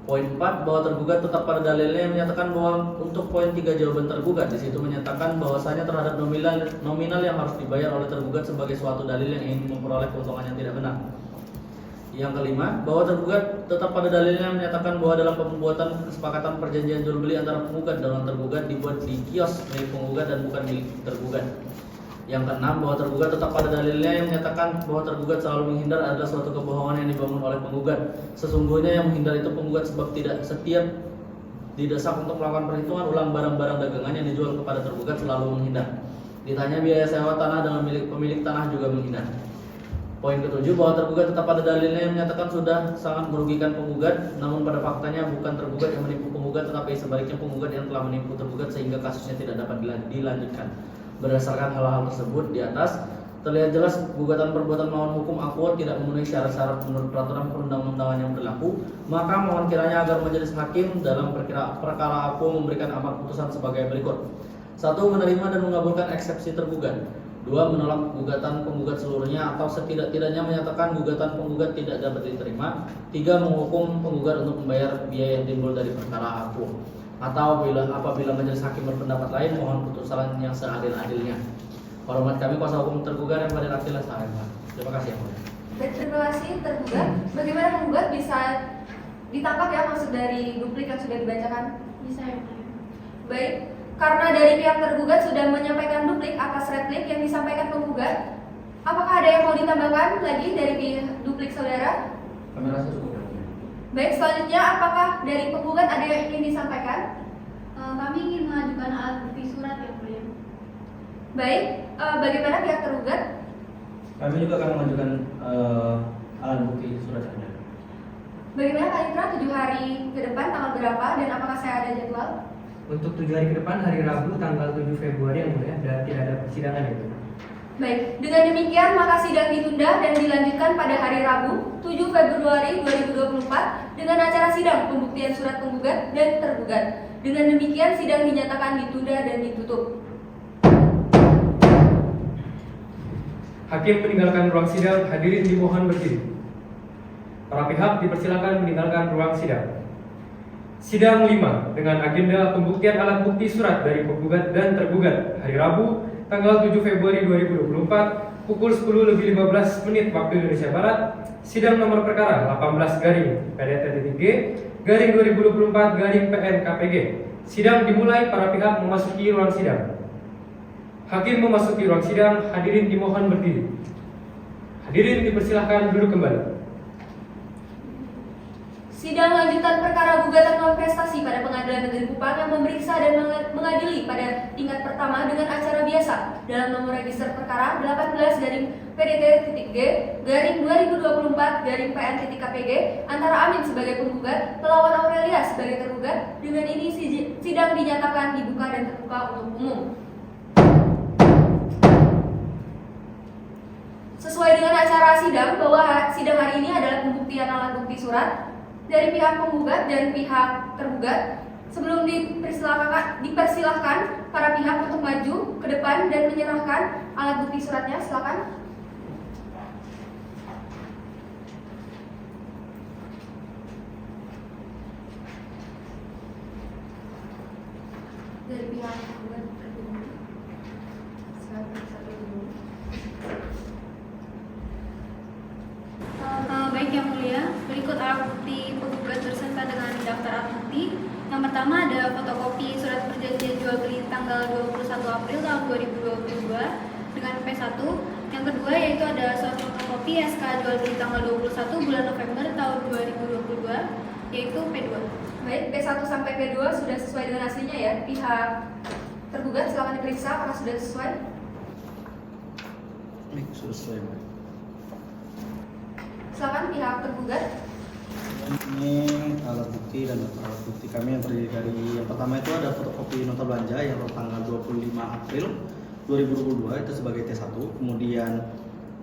Poin 4, bahwa tergugat tetap pada dalilnya yang menyatakan bahwa untuk poin 3 jawaban tergugat di situ menyatakan bahwasanya terhadap nominal yang harus dibayar oleh tergugat sebagai suatu dalil yang ingin memperoleh keuntungan yang tidak benar. Yang kelima, bahwa tergugat tetap pada dalilnya yang menyatakan bahwa dalam pembuatan kesepakatan perjanjian jual beli antara penggugat dan tergugat dibuat di kios milik penggugat dan bukan milik tergugat. Yang keenam, bahwa tergugat tetap pada dalilnya yang menyatakan bahwa tergugat selalu menghindar adalah suatu kebohongan yang dibangun oleh penggugat. Sesungguhnya yang menghindar itu penggugat sebab tidak setiap didesak untuk melakukan perhitungan ulang barang-barang dagangan yang dijual kepada tergugat selalu menghindar. Ditanya biaya sewa tanah dengan pemilik tanah juga menghindar. Poin ketujuh, bahwa tergugat tetap pada dalilnya yang menyatakan sudah sangat merugikan penggugat, namun pada faktanya bukan tergugat yang menipu penggugat tetapi sebaliknya penggugat yang telah menipu tergugat sehingga kasusnya tidak dapat dilanjutkan. Berdasarkan hal-hal tersebut di atas, terlihat jelas gugatan perbuatan melawan hukum akuo tidak memenuhi syarat-syarat menurut peraturan perundang-undangan yang berlaku. Maka mohon kiranya agar majelis hakim dalam perkara akuo memberikan amar putusan sebagai berikut. 1. Menerima dan mengabulkan eksepsi tergugat. 2. Menolak gugatan penggugat seluruhnya atau setidak-tidaknya menyatakan gugatan penggugat tidak dapat diterima. 3. Menghukum penggugat untuk membayar biaya yang timbul dari perkara akuo. Atau apabila majelis hakim berpendapat lain, mohon putusan yang seadil-adilnya. Hormat kami kuasa hukum tergugat yang pada akhirnya saya. Terima kasih. Terima kasih tergugat. Bagaimana penggugat bisa ditangkap ya maksud dari duplik yang sudah dibacakan? Bisa ya. Baik, karena dari pihak tergugat sudah menyampaikan duplik atas replik yang disampaikan penggugat, apakah ada yang mau ditambahkan lagi dari pihak duplik saudara? Kami rasa cukup. Baik, selanjutnya apakah dari penggugat ada yang ingin disampaikan? Kami ingin mengajukan alat bukti surat yang mulia. Baik, bagaimana pihak tergugat? Kami juga akan mengajukan alat bukti suratnya. Bagaimana Kak Itra 7 hari ke depan tanggal berapa dan apakah saya ada jadwal? Untuk 7 hari ke depan, hari Rabu tanggal 7 Februari yang mulia, dan tidak ada persidangan itu. Baik, dengan demikian maka sidang ditunda dan dilanjutkan pada hari Rabu 7 Februari 2024 dengan acara sidang pembuktian surat penggugat dan tergugat. Dengan demikian sidang dinyatakan ditunda dan ditutup. Hakim meninggalkan ruang sidang, hadirin dimohon berdiri. Para pihak dipersilakan meninggalkan ruang sidang. Sidang 5 dengan agenda pembuktian alat bukti surat dari penggugat dan tergugat hari Rabu tanggal 7 Februari 2024 pukul 10:15 waktu Indonesia Barat, sidang nomor perkara 18/PDT-G garing 2024 garing PN KPG. Sidang dimulai, para pihak memasuki ruang sidang. Hakim memasuki ruang sidang, hadirin dimohon berdiri. Hadirin dipersilahkan duduk kembali. Sidang lanjutan perkara gugatan non prestasi pada Pengadilan Negeri Kupang yang memeriksa dan mengadili pada tingkat pertama dengan acara biasa dalam nomor register perkara 18/PDT-G garing 2024 garing PN-KPG antara Amin sebagai penggugat melawan Aurelia sebagai tergugat. Dengan ini sidang dinyatakan dibuka dan terbuka untuk umum. Sesuai dengan acara sidang, bahwa sidang hari ini adalah pembuktian alat bukti surat dari pihak penggugat dan pihak tergugat. Sebelum dipersilahkan para pihak untuk maju ke depan dan menyerahkan alat bukti suratnya. Silakan. Dari pihak penggugat tergugat. Baik yang mulia, berikut alat bukti penggugat berserta dengan daftar alat bukti. Yang pertama ada fotokopi surat perjanjian jual beli tanggal 21 April tahun 2022 dengan P1. Yang kedua yaitu ada surat fotokopi SK jual beli tanggal 21 bulan November tahun 2022 yaitu P2. Baik, P1 sampai P2 sudah sesuai dengan aslinya ya. Pihak tergugat silakan diperiksa apakah sudah sesuai. Sudah sesuai, Mbak. Silakan pihak tergugat. Ini alat bukti dan daftar alat bukti kami yang terdiri dari yang pertama itu ada fotokopi nota belanja yang tanggal 25 April 2022 itu sebagai T1. Kemudian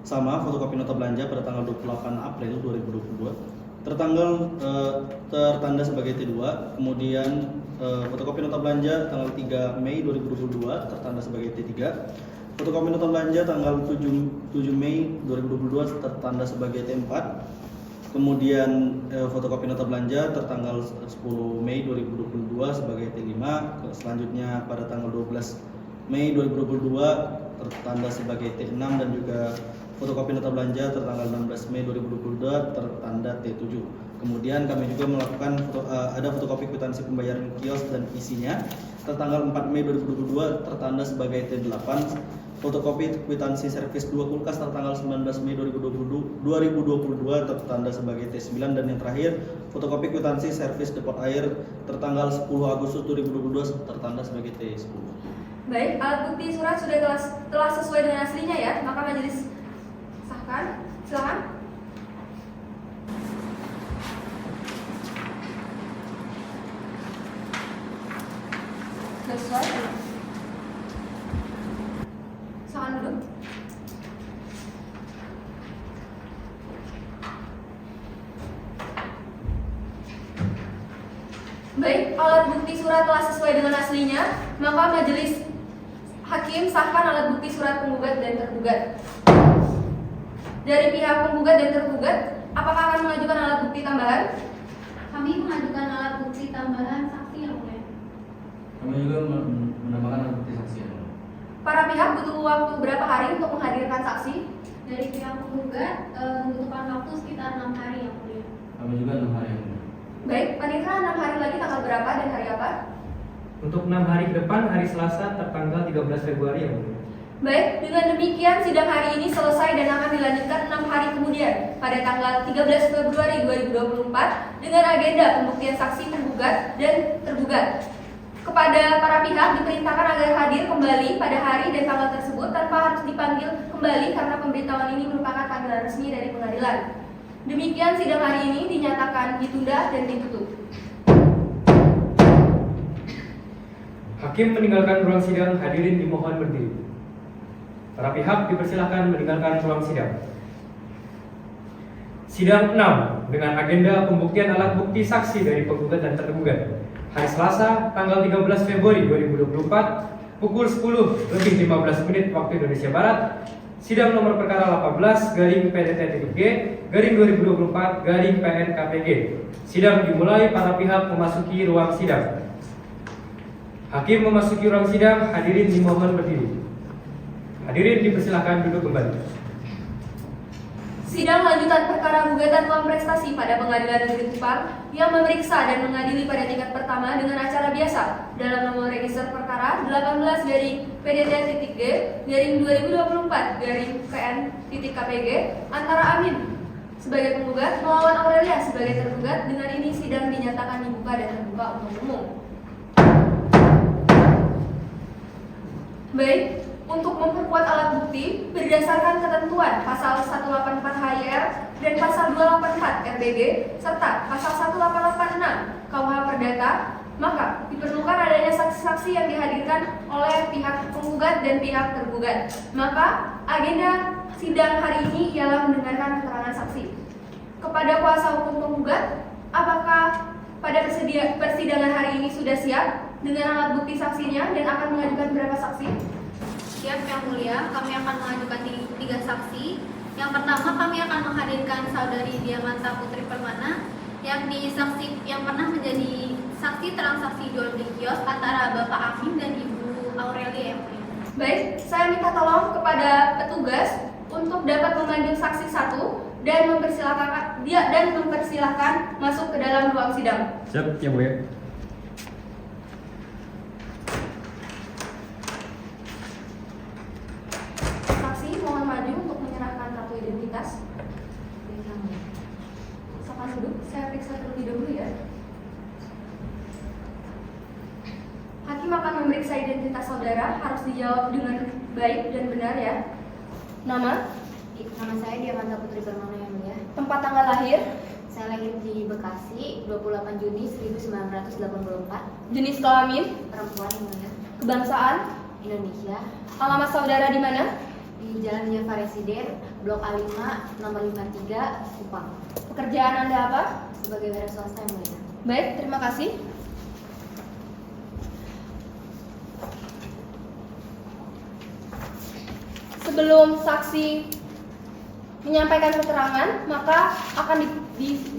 sama fotokopi nota belanja pada tanggal 28 April 2022 tertanda sebagai T2. Kemudian fotokopi nota belanja tanggal 3 Mei 2022 tertanda sebagai T3. Fotokopi nota belanja tanggal 7 Mei 2022 tertanda sebagai T4. Kemudian fotokopi nota belanja tertanggal 10 Mei 2022 sebagai T5. Selanjutnya pada tanggal 12 Mei 2022 tertanda sebagai T6 dan juga fotokopi nota belanja tertanggal 16 Mei 2022 tertanda T7. Kemudian kami juga melakukan ada fotokopi kwitansi pembayaran kios dan isinya tertanggal 4 Mei 2022 tertanda sebagai T8. Fotokopi kwitansi servis 2 kulkas tertanggal 19 Mei 2022 tertanda sebagai T9. Dan yang terakhir fotokopi kwitansi servis depot air tertanggal 10 Agustus 2022 tertanda sebagai T10. Baik, alat bukti surat sudah telah sesuai dengan aslinya ya, maka majelis sahkan. Silakan. Sesuai. Silakan duduk. Baik, alat bukti surat telah sesuai dengan aslinya, maka majelis hakim sahkan alat bukti surat penggugat dan tergugat. Dari pihak penggugat dan tergugat, apakah akan mengajukan alat bukti tambahan? Kami mengajukan alat bukti tambahan saksi yang mulia. Kami juga menambahkan alat bukti saksi. Para pihak butuh waktu berapa hari untuk menghadirkan saksi? Dari pihak penggugat membutuhkan waktu sekitar 6 hari yang mulia. Kami juga 6 hari yang mulia. Baik, Panitra 6 hari lagi tanggal berapa dan hari apa? Untuk 6 hari ke depan, hari Selasa tertanggal 13 Februari yang mulia. Baik, dengan demikian sidang hari ini selesai dan akan dilanjutkan 6 hari kemudian pada tanggal 13 Februari 2024 dengan agenda pembuktian saksi penggugat dan tergugat. Kepada para pihak diperintahkan agar hadir kembali pada hari dan tanggal tersebut tanpa harus dipanggil kembali karena pemberitahuan ini merupakan panggilan resmi dari pengadilan. Demikian sidang hari ini dinyatakan ditunda dan ditutup. Hakim meninggalkan ruang sidang, hadirin dimohon berdiri. Para pihak dipersilahkan meninggalkan ruang sidang. Sidang 6 dengan agenda pembuktian alat bukti saksi dari penggugat dan tergugat. Hari Selasa, tanggal 13 Februari 2024, pukul 10:15 waktu Indonesia Barat. Sidang nomor perkara 18 garing PDT-G garing 2024 garing PN KPG. Sidang dimulai, para pihak memasuki ruang sidang. Hakim memasuki ruang sidang, hadirin dimohon berdiri. Hadirin dipersilakan duduk kembali. Sidang lanjutan perkara gugatan uang prestasi pada Pengadilan Negeri Kupang yang memeriksa dan mengadili pada tingkat pertama dengan acara biasa dalam nomor register perkara 18-PDT-G/2024-PN.KPG antara Amin sebagai penggugat melawan Aurelia sebagai tergugat. Dengan ini sidang dinyatakan dibuka dan terbuka untuk umum. Baik, untuk memperkuat alat bukti berdasarkan ketentuan pasal 184 HIR dan pasal 284 RBG serta pasal 1886 KUH Perdata, maka diperlukan adanya saksi-saksi yang dihadirkan oleh pihak penggugat dan pihak tergugat. Maka agenda sidang hari ini ialah mendengarkan keterangan saksi. Kepada kuasa hukum penggugat, apakah pada persidangan hari ini sudah siap dengan alat bukti saksinya dan akan mengajukan berapa saksi? Siap Yang Mulia, kami akan mengajukan 3 saksi. Yang pertama, kami akan menghadirkan Saudari Diamanta Putri Permana yang pernah menjadi saksi transaksi jual beli kios antara Bapak Amin dan Ibu Aurelia, Yang Mulia. Baik, saya minta tolong kepada petugas untuk dapat memanggil saksi 1 dan mempersilahkan masuk ke dalam ruang sidang. Siap, Yang Mulia. Saksi mohon maju untuk menyerahkan kartu identitas. Silakan duduk, saya periksa terlebih dahulu ya. Hakim akan memeriksa identitas saudara, harus dijawab dengan baik dan benar ya. Nama, Nama saya Diamanta Putri Permana, Yang Mulia. tempat tanggal lahir, Saya lahir di Bekasi 28 Juni 1984. jenis kelamin, Perempuan, Yang Mulia. kebangsaan, Indonesia. alamat saudara di mana? Di Jalan Java Residen, Blok A5, nomor 53, Kupang. Pekerjaan Anda apa? Sebagai wira swasta, Yang Mulia. Baik, terima kasih. Sebelum saksi menyampaikan keterangan, maka akan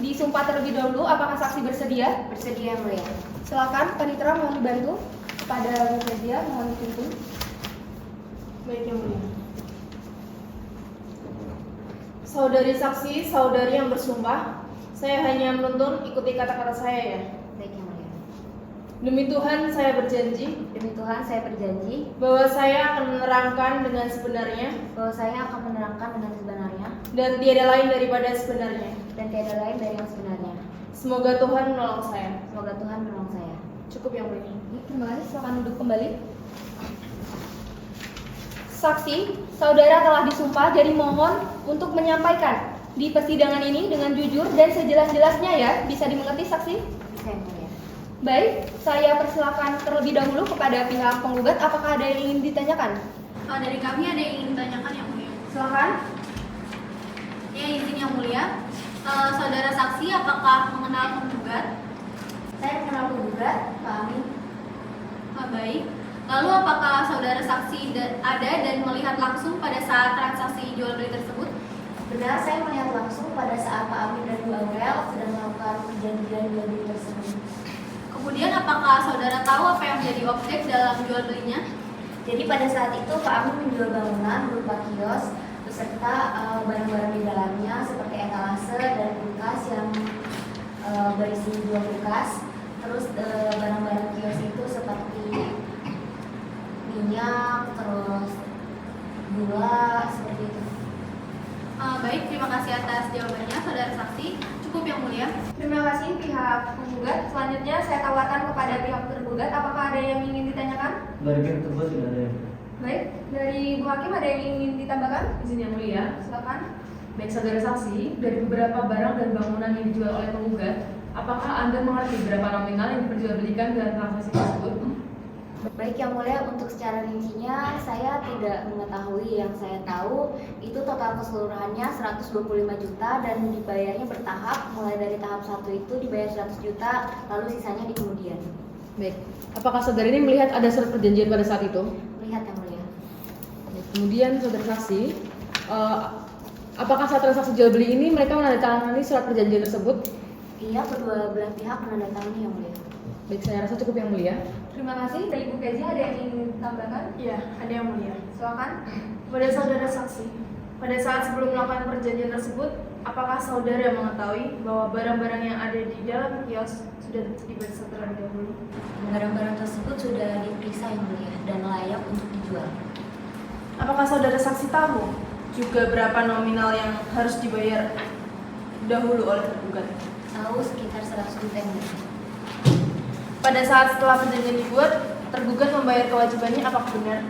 disumpah terlebih dahulu. Apakah saksi bersedia? Bersedia, Yang Mulia. Silakan, Panitera mohon dibantu kepada Bu Fedia, mohon dituntun. Baik, Yang Mulia. Saudari saksi, saudari yang bersumpah, saya hanya menuntun ikuti kata-kata saya ya. Baik, Yang Mulia. Demi Tuhan saya berjanji Demi Tuhan saya berjanji bahwa saya akan menerangkan dengan sebenarnya bahwa saya akan menerangkan dengan sebenarnya dan tiada lain daripada sebenarnya. dan tiada lain dari yang sebenarnya. Semoga Tuhan menolong saya. Semoga Tuhan menolong saya. Cukup, Yang Mulia. Terima kasih, silakan duduk kembali. Saksi, saudara telah disumpah, jadi mohon untuk menyampaikan di persidangan ini dengan jujur dan sejelas-jelasnya ya. Bisa dimengerti saksi? Bisa, Yang Mulia. Baik, saya persilakan terlebih dahulu kepada pihak penggugat. Apakah ada yang ingin ditanyakan? Dari kami ada yang ingin ditanyakan, Yang Mulia. Silakan. Ya, izin Yang Mulia. Saudara saksi, apakah mengenal penggugat? Saya kenal penggugat, Pak Amin. Baik. Lalu apakah saudara saksi ada dan melihat langsung pada saat transaksi jual beli tersebut? Benar, saya melihat langsung pada saat Pak Amin dan Bu Aurel sedang melakukan perjanjian jual beli tersebut. Kemudian apakah saudara tahu apa yang menjadi objek dalam jual belinya? Jadi pada saat itu Pak Amin menjual bangunan berupa kios beserta barang-barang di dalamnya seperti etalase dan kulkas yang berisi 2 kulkas. Terus barang-barang kios itu seperti minyak, terus gula, seperti itu. Baik, terima kasih atas jawabannya, saudara saksi. Cukup, Yang Mulia. Terima kasih pihak penggugat. Selanjutnya saya tawarkan kepada pihak tergugat. Apakah ada yang ingin ditanyakan? Dari pihak tergugat tidak ada. Baik, dari Bu Hakim ada yang ingin ditambahkan? Izin Yang Mulia. Silakan. Baik, saudara saksi, dari beberapa barang dan bangunan yang dijual oleh penggugat, apakah Anda mengerti berapa nominal yang diperjualbelikan dalam transaksi tersebut? Baik, Yang Mulia, untuk secara rincinya saya tidak mengetahui. Yang saya tahu itu total keseluruhannya 125 juta dan dibayarnya bertahap. Mulai dari tahap 1 itu dibayar 100 juta, lalu sisanya di kemudian. Baik, apakah saudara ini melihat ada surat perjanjian pada saat itu? Lihat, Yang Mulia. Baik, kemudian saudara saksi, apakah saat transaksi jual beli ini mereka menandatangani surat perjanjian tersebut? Iya, kedua belah pihak menandatangani, Yang Mulia. Baik, saya rasa cukup yang mulia. Terima kasih. Dari Ibu Kezia ada yang ingin tambahkan? Iya, ada yang mulia. Silakan. Kepada saudara saksi, pada saat sebelum melakukan perjanjian tersebut, apakah saudara mengetahui bahwa barang-barang yang ada di dalam kios sudah diperiksa terlebih dahulu? Barang-barang tersebut sudah diperiksa yang mulia dan layak untuk dijual. Apakah saudara saksi tahu juga berapa nominal yang harus dibayar dahulu oleh tergugat? Tahu sekitar 100 juta yang mulia. Pada saat setelah perjanjian dibuat, tergugat membayar kewajibannya, apakah benar?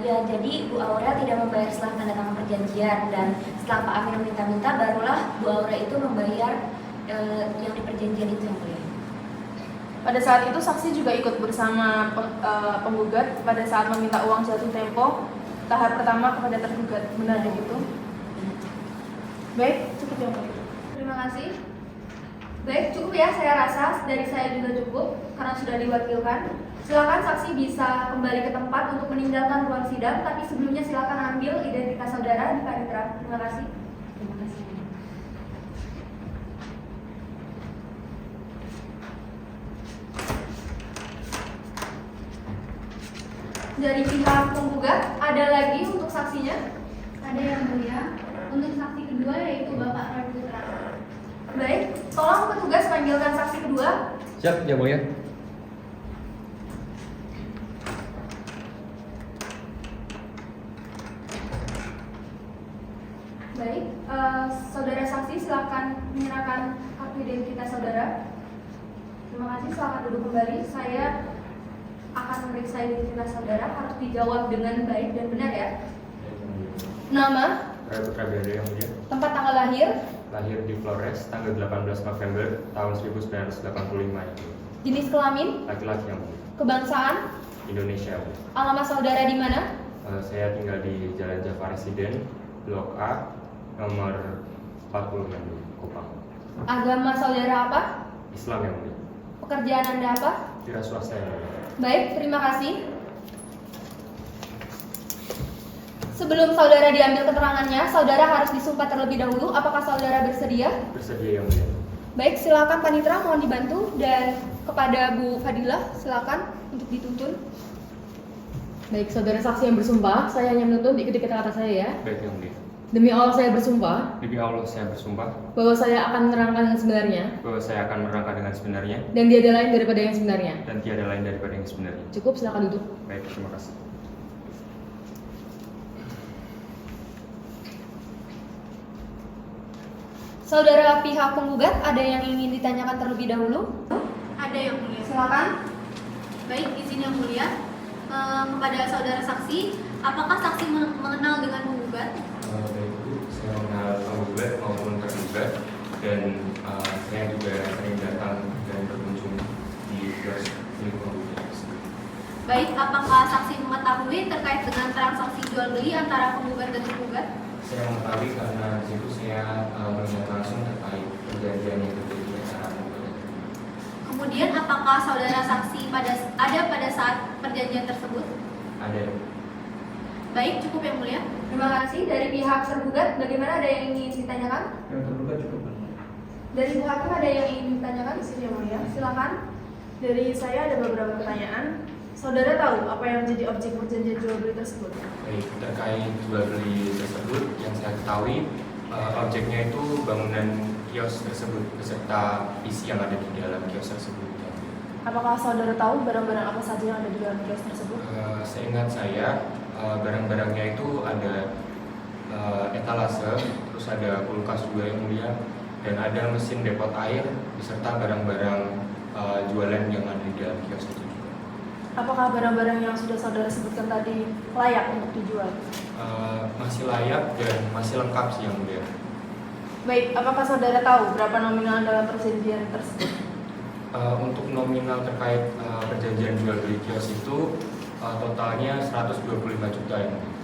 Ya, jadi Bu Aura tidak membayar setelah tanda tangan perjanjian, dan setelah Pak Amin meminta-minta, barulah Bu Aura itu membayar yang di perjanjian itu yang mulia. Pada saat itu saksi juga ikut bersama penggugat pada saat meminta uang jatuh tempo tahap pertama kepada tergugat. Benar begitu? Baik, cukup yang mulia. Terima kasih. Baik, cukup ya, saya rasa dari saya juga cukup karena sudah diwakilkan. Silakan saksi bisa kembali ke tempat untuk meninggalkan ruang sidang, tapi sebelumnya silakan ambil identitas saudara di panitera. Terima kasih. Terima kasih. Dari pihak penggugat, ada lagi untuk saksinya? Ada yang mulia. Untuk saksi kedua yaitu Bapak Roy Putra. Baik, tolong petugas panggilkan saksi kedua. Siap, Yang Mulia. Baik, saudara saksi silakan menyerahkan kartu identitas saudara. Terima kasih, silakan duduk kembali. Saya akan memeriksa identitas saudara, harus dijawab dengan baik dan benar ya. Nama, Roy Putra Biada yang mulia, tempat tanggal lahir, lahir di Flores tanggal 18 November tahun 1985 yang mulia. jenis kelamin, Laki-laki yang mulia, kebangsaan, Indonesia yang mulia. alamat saudara di mana, Saya tinggal di Jalan Java Residen, Blok A, nomor 40 yang mulia, Kupang. agama saudara apa, Islam yang mulia, pekerjaan Anda apa. wira swasta yang mulia. Baik, terima kasih. Sebelum saudara diambil keterangannya, saudara harus disumpah terlebih dahulu. Apakah saudara bersedia? Bersedia yang mulia. Baik, silakan Panitra mohon dibantu, dan kepada Bu Fadilah silakan untuk dituntun. Baik, saudara saksi yang bersumpah, saya hanya menuntut ikuti kata-kata saya ya. Baik yang mulia. Demi Allah saya bersumpah Demi Allah saya bersumpah bahwa saya akan menerangkan yang sebenarnya bahwa saya akan menerangkan dengan sebenarnya dan tiada lain daripada yang sebenarnya. dan tiada lain daripada yang sebenarnya. Cukup, silakan duduk. Baik, terima kasih. Saudara pihak penggugat, ada yang ingin ditanyakan terlebih dahulu? Ada yang mulia. Silakan. Baik, izin yang mulia. Kepada saudara saksi, apakah saksi mengenal dengan penggugat? Baik Bu, saya mengenal penggugat maupun tergugat, dan saya juga sering datang dan berkunjung di kios milik penggugat tersebut. Baik, apakah saksi mengetahui terkait dengan transaksi jual beli antara penggugat dan tergugat? Saya mengetahui karena di situ saya melihat langsung terkait perjanjian yang terjadi antara penggugat. Kemudian, apakah saudara saksi ada pada saat perjanjian tersebut? Ada. Baik, cukup yang mulia. Terima kasih. Dari pihak tergugat, bagaimana, ada yang ingin ditanyakan? Yang tergugat cukup. Dari Bu Hakim ada yang ingin ditanyakan? Izin yang mulia. Silakan. Dari saya ada beberapa pertanyaan. Saudara tahu apa yang menjadi objek perjanjian jual beli tersebut? Baik, terkait jual beli tersebut yang saya ketahui objeknya itu bangunan kios tersebut beserta isi yang ada di dalam kios tersebut. Apakah saudara tahu barang-barang apa saja yang ada di dalam kios tersebut? Seingat saya barang-barangnya itu ada etalase, terus ada kulkas juga yang mulia, dan ada mesin depot air beserta barang-barang jualan yang ada di dalam kios itu juga. Apakah barang-barang yang sudah saudara sebutkan tadi layak untuk dijual? Masih layak dan masih lengkap sih yang mulia. Baik, apakah saudara tahu berapa nominal dalam perjanjian tersebut? Untuk nominal terkait perjanjian jual beli kios itu totalnya 125 juta yang mulia.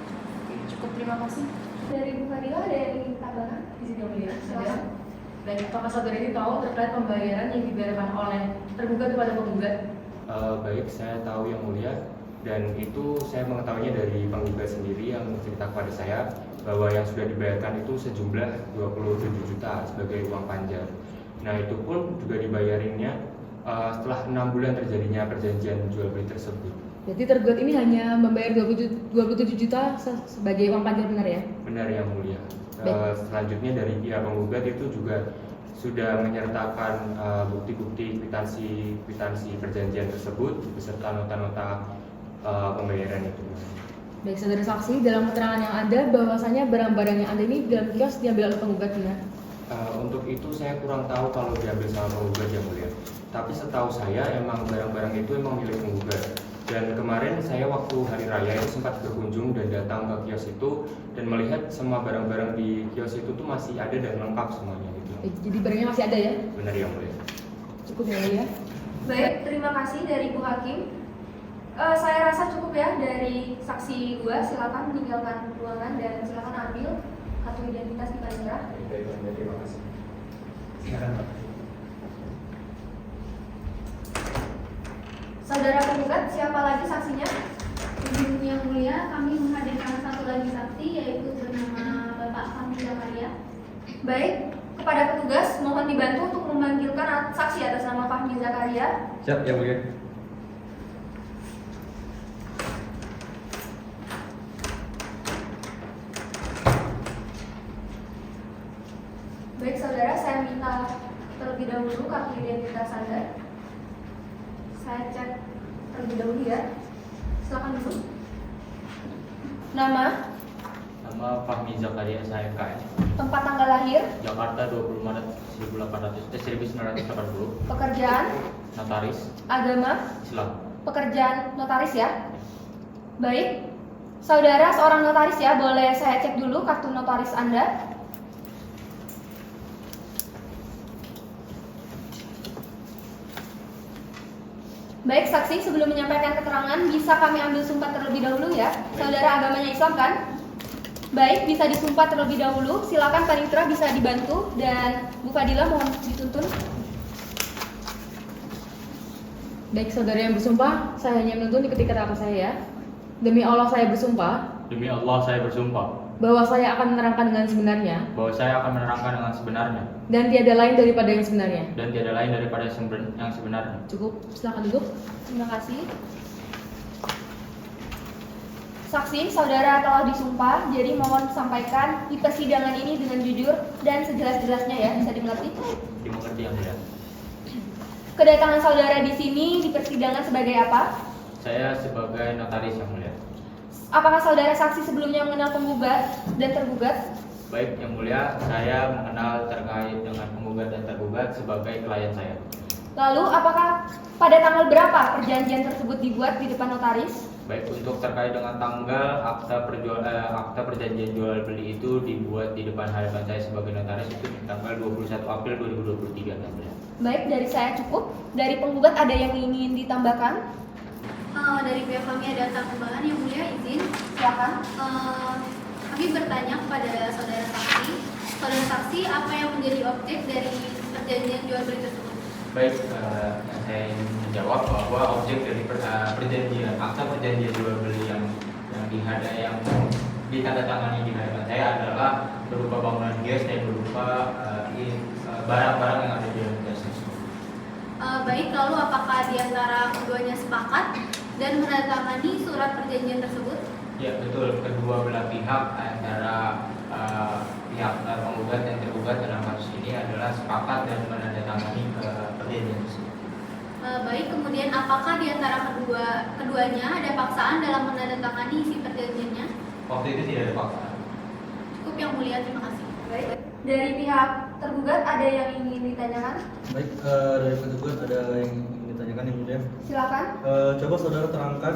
Cukup, terima kasih. Dari Bu Fadila ada yang ingin tambahkan? Izin yang mulia. Silakan. Dan apakah saudara ini tahu terkait pembayaran yang dibayarkan oleh tergugat kepada penggugat? Baik, saya tahu yang mulia, dan itu saya mengetahuinya dari penggugat sendiri yang cerita kepada saya bahwa yang sudah dibayarkan itu sejumlah 27 juta sebagai uang panja. Nah, itu pun juga dibayarinnya setelah 6 bulan terjadinya perjanjian jual beli tersebut. Jadi tergugat ini hanya membayar 27 juta sebagai uang panjar, benar ya? Benar yang mulia. Baik. Selanjutnya dari pihak penggugat itu juga sudah menyertakan bukti-bukti kwitansi perjanjian tersebut beserta nota-nota pembayaran itu. Baik, saudara saksi, dalam keterangan yang ada bahwasanya barang-barang yang ada ini dalam kios diambil oleh penggugat, benar? Untuk itu saya kurang tahu kalau diambil sama penggugat yang mulia. Tapi setahu saya emang barang-barang itu emang milik penggugat. Dan kemarin saya waktu hari raya itu sempat berkunjung dan datang ke kios itu dan melihat semua barang-barang di kios itu tuh masih ada dan lengkap semuanya gitu. Jadi barangnya masih ada ya? Benar yang mulia. Cukup ya, mulia. Baik, terima kasih dari Bu Hakim. Saya rasa cukup ya dari saksi gua. Silakan meninggalkan ruangan dan silakan ambil kartu identitas di panitra. Terima kasih. Saudara penggugat, siapa lagi saksinya? Izin yang mulia, kami menghadirkan satu lagi saksi yaitu bernama Bapak Fahmi Zakaria. Baik, kepada petugas mohon dibantu untuk memanggilkan saksi atas nama Fahmi Zakaria. Siap yang mulia. Baik saudara, saya minta terlebih dahulu kartu identitas Anda. Saya cek terlebih dahulu ya. Silakan dulu. Nama, Nama Fahmi Zakaria SHMKM, tempat tanggal lahir, Jakarta 20 Maret 1980, pekerjaan, notaris, agama, Islam. pekerjaan notaris ya. Baik, saudara seorang notaris ya, boleh saya cek dulu kartu notaris Anda. Baik saksi, sebelum menyampaikan keterangan bisa kami ambil sumpah terlebih dahulu ya. Saudara agamanya Islam kan? Baik, bisa disumpah terlebih dahulu. Silakan panitera bisa dibantu dan Bu Fadila mohon dituntun. Baik, saudara yang bersumpah, saya hanya menuntun ikuti kata-kata saya ya. Demi Allah saya bersumpah Demi Allah saya bersumpah bahwa saya akan menerangkan dengan sebenarnya bahwa saya akan menerangkan dengan sebenarnya dan tiada lain daripada yang sebenarnya. dan tiada lain daripada yang sebenarnya. Cukup, silakan duduk. Terima kasih. Saksi, saudara telah disumpah, jadi mohon sampaikan di persidangan ini dengan jujur dan sejelas-jelasnya ya, bisa dimengerti. Dimengerti yang mulia. Kedatangan saudara di sini di persidangan sebagai apa? Saya sebagai notaris yang mulia. Apakah saudara saksi sebelumnya mengenal penggugat dan tergugat? Baik yang mulia, saya mengenal terkait dengan penggugat dan tergugat sebagai klien saya. Lalu, apakah pada tanggal berapa perjanjian tersebut dibuat di depan notaris? Baik, untuk terkait dengan tanggal akta perjanjian jual beli itu dibuat di depan hadapan saya sebagai notaris itu tanggal 21 April 2023 yang mulia. Baik, dari saya cukup. Dari penggugat ada yang ingin ditambahkan? Dari pihak kami ada tambahan yang mulia, izin. Silakan. Kami bertanya kepada saudara saksi. Saudara saksi, apa yang menjadi objek dari perjanjian jual beli tersebut? Baik, saya ingin menjawab bahwa objek dari perjanjian akta perjanjian jual beli yang ditandatangani di hadapan saya adalah berupa bangunan kios dan berupa barang-barang yang ada di dalam kios tersebut. Baik, lalu apakah di antara keduanya sepakat dan menandatangani surat perjanjian tersebut? Ya betul, kedua belah pihak antara pihak penggugat dan tergugat dalam kasus ini adalah sepakat dan menandatangani perjanjian tersebut. Baik, kemudian apakah di antara keduanya ada paksaan dalam menandatangani isi perjanjiannya? Waktu itu tidak ada paksaan. Cukup yang mulia, terima kasih. Baik. Dari pihak tergugat ada yang ingin ditanyakan? Baik, dari petugas ada yang ingin ditanyakan yang mulia. Silakan. Coba saudara terangkan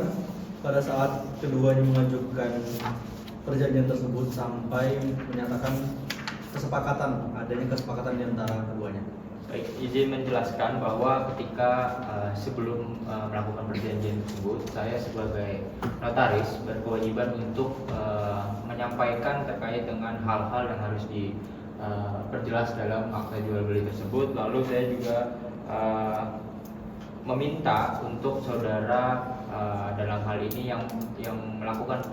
pada saat keduanya mengajukan perjanjian tersebut sampai menyatakan adanya kesepakatan di antara keduanya. Baik, izin menjelaskan bahwa ketika sebelum melakukan perjanjian tersebut, saya sebagai notaris berkewajiban untuk menyampaikan terkait dengan hal-hal yang harus diperjelas dalam akta jual beli tersebut. Lalu saya juga meminta untuk saudara dalam hal ini yang melakukan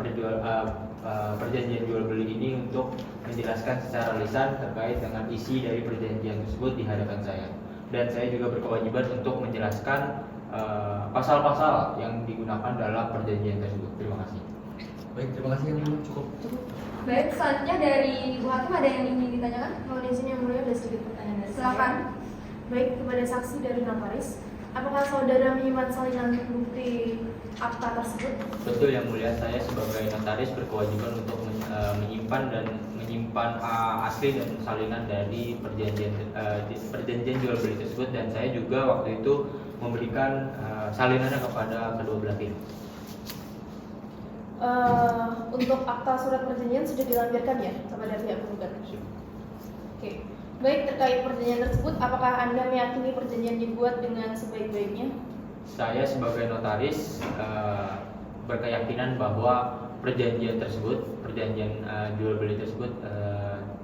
perjanjian jual beli ini untuk menjelaskan secara lisan terkait dengan isi dari perjanjian tersebut di hadapan saya. dan saya juga berkewajiban untuk menjelaskan pasal-pasal yang digunakan dalam perjanjian tersebut. Terima kasih. Baik, terima kasih yang mulia. Cukup. Baik, selanjutnya dari Ibu Hakim ada yang ingin ditanyakan? Mohon izin yang mulia, ada sedikit pertanyaan dari saya. Silakan. Baik, kepada saksi dari notaris, apakah saudara menyimpan salinan bukti akta tersebut? Betul yang mulia, saya sebagai notaris berkewajiban untuk menyimpan asli dan salinan dari perjanjian jual beli tersebut, dan saya juga waktu itu memberikan salinannya kepada kedua belah pihak. Untuk akta surat perjanjian sudah dilampirkan ya kepada pihak penggugat? Oke. Baik, terkait perjanjian tersebut, apakah Anda meyakini perjanjian dibuat dengan sebaik-baiknya? Saya sebagai notaris berkeyakinan bahwa perjanjian jual beli tersebut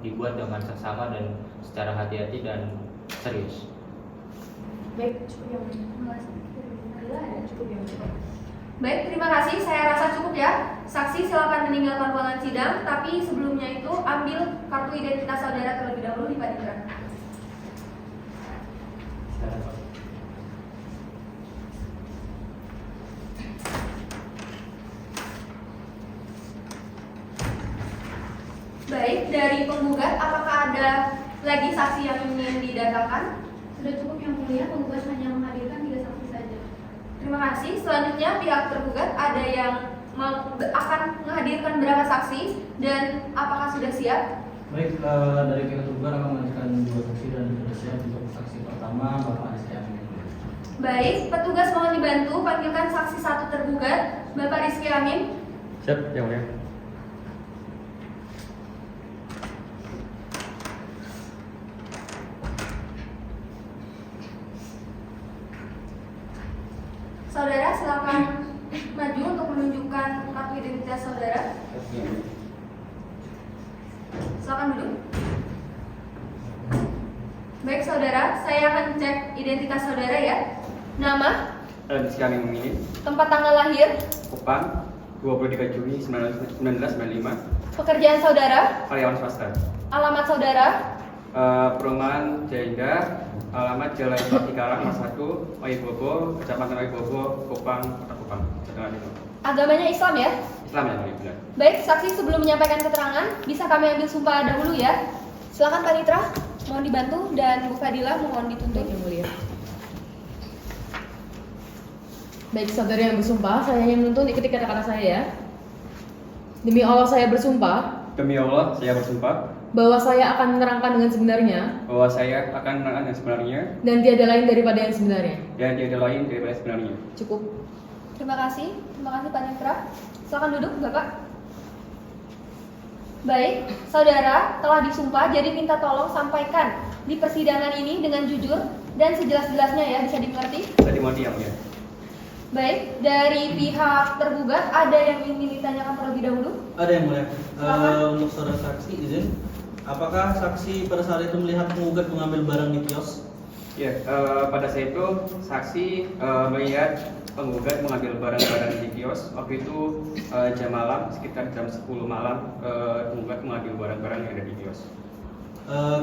dibuat dengan seksama dan secara hati-hati dan serius. Baik, cukup yang mulia. Terima kasih. Adila ada? Cukup yang mulia. Baik, terima kasih. Saya rasa cukup ya. Saksi silakan meninggalkan ruangan sidang, tapi sebelumnya itu ambil kartu identitas saudara terlebih dahulu di Panitra. Baik, dari penggugat, apakah ada lagi saksi yang ingin didatangkan? Sudah cukup yang mulia, penggugat hanya menghadirkan 3 saksi saja. Terima kasih. Selanjutnya pihak tergugat ada yang akan menghadirkan berapa saksi dan apakah sudah siap? Baik, dari pihak tergugat akan mengajukan 2 saksi dan sudah siap untuk saksi pertama Bapak Rizky Amin. Baik, petugas mohon dibantu panggilkan saksi 1 tergugat, Bapak Rizky Amin. Siap, yang mulia. Saudara silakan maju untuk menunjukkan kartu identitas saudara. Silakan duduk. Baik saudara, saya akan cek identitas saudara ya. Nama, Rizky Amin ini, tempat tanggal lahir, Kupang, 23 Juni 1995, pekerjaan saudara, karyawan swasta. alamat saudara, Perumahan Jaya, alamat Jalan Patikalang, Mas 1, Waibobo, Kecamatan Waibobo, Kupang, Kota Kupang, Setelah itu. agamanya Islam ya. Islam ya, benar. Baik, saksi sebelum menyampaikan keterangan, bisa kami ambil sumpah dahulu ya. Silakan Panitra, mohon dibantu dan Bu Fadila mohon dituntut. Yang mulia. Baik, saudara yang bersumpah, saya hanya menuntut ikuti kata-kata saya ya. Demi Allah saya bersumpah Demi Allah, saya bersumpah bahwa saya akan menerangkan dengan sebenarnya bahwa saya akan menerangkan yang sebenarnya dan tiada lain daripada yang sebenarnya. dan tiada lain daripada sebenarnya. Cukup. Terima kasih Panitra. Silakan duduk, Bapak. Baik, saudara telah disumpah, jadi minta tolong sampaikan di persidangan ini dengan jujur dan sejelas-jelasnya ya, bisa dimengerti. Saya dimengerti yang mulia. Baik, dari pihak tergugat ada yang ingin ditanyakan terlebih dahulu? Ada yang mulia. Silakan. Untuk saudara saksi izin, apakah saksi pada saat itu melihat penggugat mengambil barang di kios? Ya, pada saat itu saksi melihat penggugat mengambil barang-barang di kios. Waktu itu jam malam, sekitar jam 10 malam, penggugat mengambil barang-barang yang ada di kios.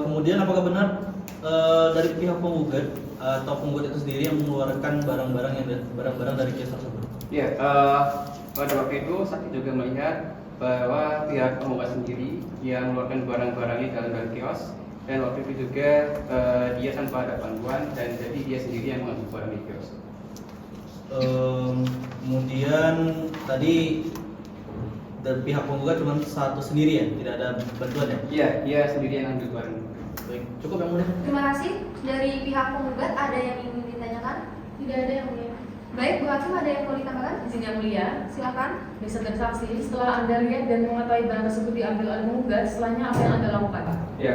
Kemudian apakah benar dari pihak penggugat atau penggugat itu sendiri yang mengeluarkan barang-barang dari kios tersebut? Ya, pada waktu itu saksi juga melihat bahwa pihak penggugat sendiri yang mengeluarkan barang-barangnya dalam kios, dan waktu itu juga dia tanpa ada panduan dan jadi dia sendiri yang mengambil barang di kios. Kemudian tadi dari pihak penggugat cuma satu sendiri ya, tidak ada bantuan ya? Iya, dia sendiri yang ambil barang. Baik, cukup yang mulia. Terima kasih. Dari pihak penggugat ada yang ingin ditanyakan? Tidak ada yang mulia. Baik, Bu Hakim ada yang mau ditambahkan? Izin yang mulia. Silakan. Baik, saudara saksi, setelah Anda lihat dan mengetahui barang tersebut diambil oleh penggugat, setelahnya apa yang Anda lakukan? Ya,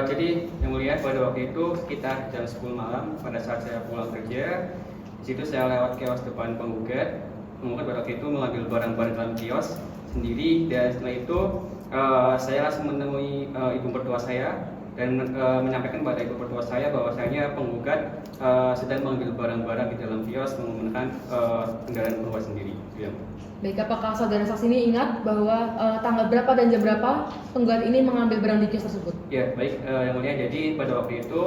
jadi yang mulia pada waktu itu sekitar jam 10 malam pada saat saya pulang kerja, di situ saya lewat kios depan penggugat. Penggugat pada waktu itu mengambil barang-barang dalam kios sendiri, dan setelah itu saya langsung menemui ibu mertua saya dan menyampaikan pada ibu mertua saya bahwasanya penggugat sedang mengambil barang-barang di dalam kios menggunakan kendaraan mertua sendiri. Ya. Baik, apakah saudara saksi ini ingat bahwa tanggal berapa dan jam berapa penggugat ini mengambil barang di kios tersebut? Ya, baik yang mulia. Jadi pada waktu itu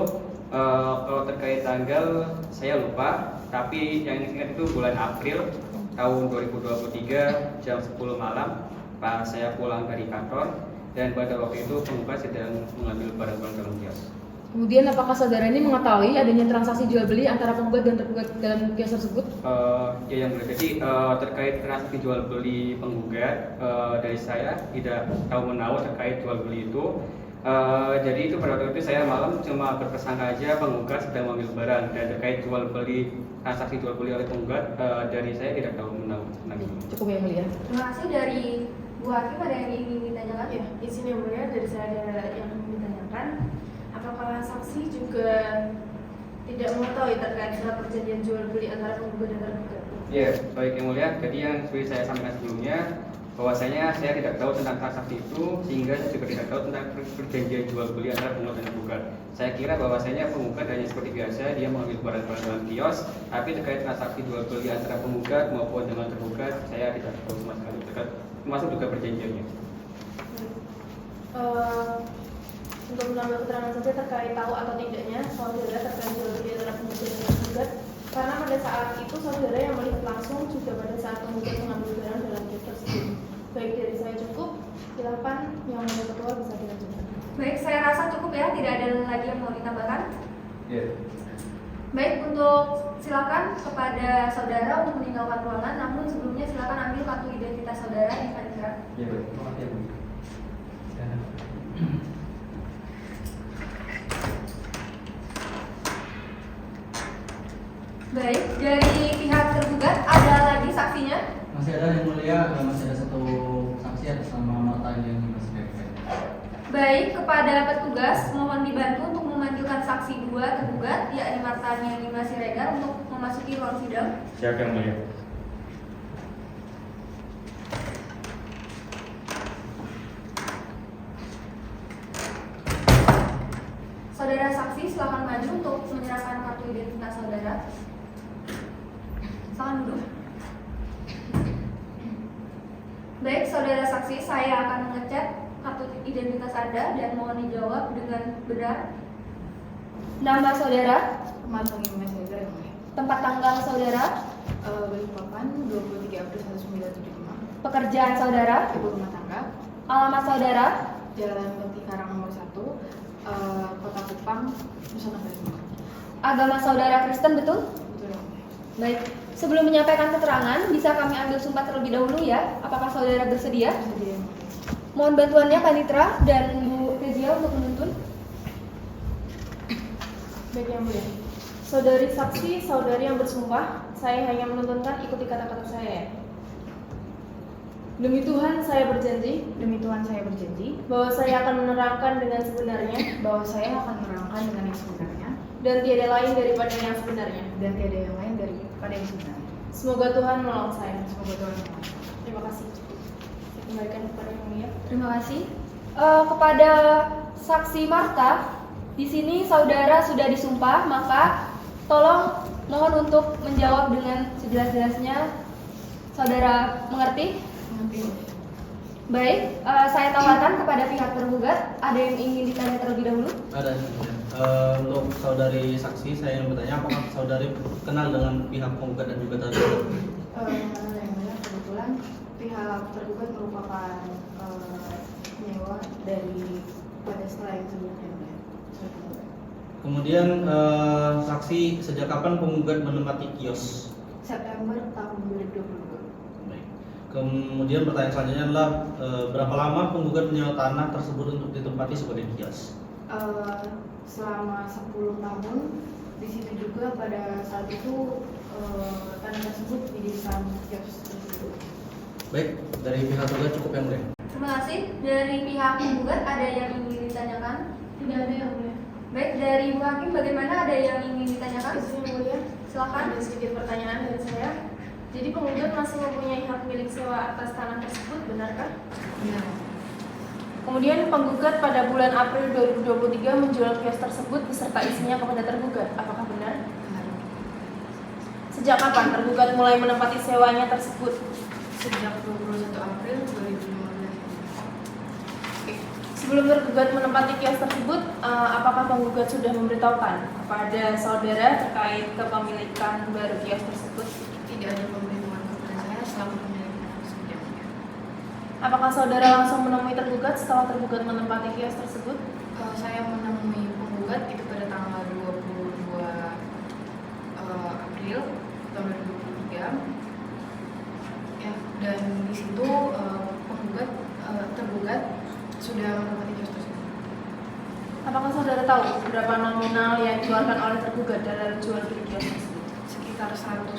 Kalau terkait tanggal saya lupa, tapi yang ingat itu bulan April tahun 2023 jam 10 malam pas saya pulang dari kantor, dan pada waktu itu penggugat sedang mengambil barang-barang dalam kios. Kemudian apakah saudara ini mengetahui adanya transaksi jual beli antara penggugat dan tergugat dalam kios tersebut? Ya yang boleh. Jadi terkait transaksi jual beli penggugat, dari saya tidak tahu menahu terkait jual beli itu. Jadi itu pada waktu itu saya malam cuma berpersangka aja penggugat sedang mengambil barang, dan terkait jual beli transaksi jual beli oleh penggugat, dari saya tidak tahu menahu. Cukup yang mulia. Terima kasih. Dari Bu Hakim ada yang ingin ditanyakan? Ya, izin yang mulia, dari saya ada yang ingin ditanyakan. Apakah saksi juga tidak mengetahui terkait surat perjanjian jual beli antara penggugat dan tergugat? Ya, baik yang mulia. Jadi yang seperti saya sampaikan sebelumnya, bahwasanya saya tidak tahu tentang transaksi itu, sehingga saya juga tidak tahu tentang perjanjian jual beli antara penggugat dan tergugat. Saya kira bahwasanya penggugat hanya seperti biasa, dia mengambil barang-barang dalam kios, tapi terkait transaksi jual beli antara penggugat maupun dengan tergugat, saya tidak tahu sama sekali, termasuk juga perjanjiannya. Untuk menambah keterangan saja terkait tahu atau tidaknya saudara terkait jual beli antara penggugat dan tergugat, karena pada saat itu saudara yang melihat langsung juga pada saat penggugat mengambil barang dalam kios tersebut. Baik, dari saya cukup. Silakan yang mulia ketua bisa dilanjutkan. Baik, saya rasa cukup ya, tidak ada lagi yang mau ditambahkan. Ya. Baik, untuk silakan kepada saudara untuk meninggalkan ruangan, namun sebelumnya silakan ambil kartu identitas saudara di Panitra. Ya, baik. Terima kasih, Bu. Baik, dari pihak tergugat ada lagi saksinya? Masih ada yang mulia, masih ada satu saksi atas nama Marta yang masih terkait. Baik, kepada petugas mohon dibantu untuk memanggilkan saksi 2 tergugat, yakni Marta Nyanima Siregar, untuk memasuki ruang sidang. Siap yang mulia. Saudara saksi silakan maju untuk menyerahkan kartu identitas saudara. Silakan duduk. Baik, saudara saksi, saya akan mengecek kartu identitas Anda dan mohon dijawab dengan benar. Nama saudara, Marta Nyanima Siregar yang mulia. tempat tanggal saudara, Balikpapan 23 April 1975. pekerjaan saudara, Ibu rumah tangga, alamat saudara, Jalan Peti Karang nomor 1, Kota Kupang, Nusa Tenggara Timur. agama saudara Kristen, betul? Betul yang mulia. Baik, sebelum menyampaikan keterangan, bisa kami ambil sumpah terlebih dahulu ya. Apakah saudara bersedia? Jadi yang mulia. Mohon bantuannya Panitra dan Bu Kezia untuk menuntun. Baik yang mulia. Saudari saksi, saudari yang bersumpah, saya hanya menuntunkan ikuti kata-kata saya ya. Demi Tuhan saya berjanji Demi Tuhan saya berjanji bahwa saya akan menerangkan dengan sebenarnya bahwa saya akan menerangkan dengan yang sebenarnya dan tiada lain daripada yang sebenarnya. dan tiada yang lain daripada yang sebenarnya. Semoga Tuhan menolong saya. Semoga Tuhan menolong. Terima kasih. Saya kembalikan kepada yang mulia. Terima kasih. Kepada saksi Marta, di sini saudara sudah disumpah, maka tolong mohon untuk menjawab dengan sejelas-jelasnya. Saudara mengerti? Mengerti. Baik, saya tawarkan kepada pihak tergugat. Ada yang ingin ditanya terlebih dahulu? Ada yang mulia. Untuk saudari saksi, saya ingin bertanya apakah saudari kenal dengan pihak penggugat dan juga tergugat? Karena yang mulia kebetulan pihak tergugat merupakan penyewa dari pada setelah yang sebelumnya. Kemudian saksi, sejak kapan penggugat menempati kios? September tahun 2022. Baik. Kemudian pertanyaan selanjutnya adalah berapa lama penggugat menyewa tanah tersebut untuk ditempati sebagai kios? Selama 10 tahun. Di situ juga pada saat itu tanah tersebut dijadikan kios tersebut. Baik, dari pihak tergugat cukup yang mulia. Terima kasih. Dari pihak penggugat ada yang ingin ditanyakan? Tidak ada yang mulia. Baik, dari Bu Hakim bagaimana, ada yang ingin ditanyakan? Izin yang mulia. Silakan. Ada sedikit pertanyaan dari saya. Jadi penggugat masih mempunyai hak milik sewa atas tanah tersebut, benarkah? Benar. Kemudian penggugat pada bulan April 2023 menjual kios tersebut beserta isinya kepada tergugat. Apakah benar? Benar. Sejak kapan tergugat mulai menempati sewanya tersebut? Sejak 21 April 2015. Oke. Sebelum tergugat menempati kios tersebut, apakah penggugat sudah memberitahukan kepada saudara terkait kepemilikan baru kios tersebut? Tidak ada pemberitahuan kepada saya selama pemilikan tersebut. Apakah saudara langsung menemui tergugat setelah tergugat menempati kios tersebut? Saya menemui penggugat itu pada tanggal 22 April tahun 2023. Ya, dan di situ tergugat sudah menempati kios tersebut. Apakah saudara tahu berapa nominal yang dikeluarkan oleh tergugat dalam jual beli kios tersebut? Sekitar 125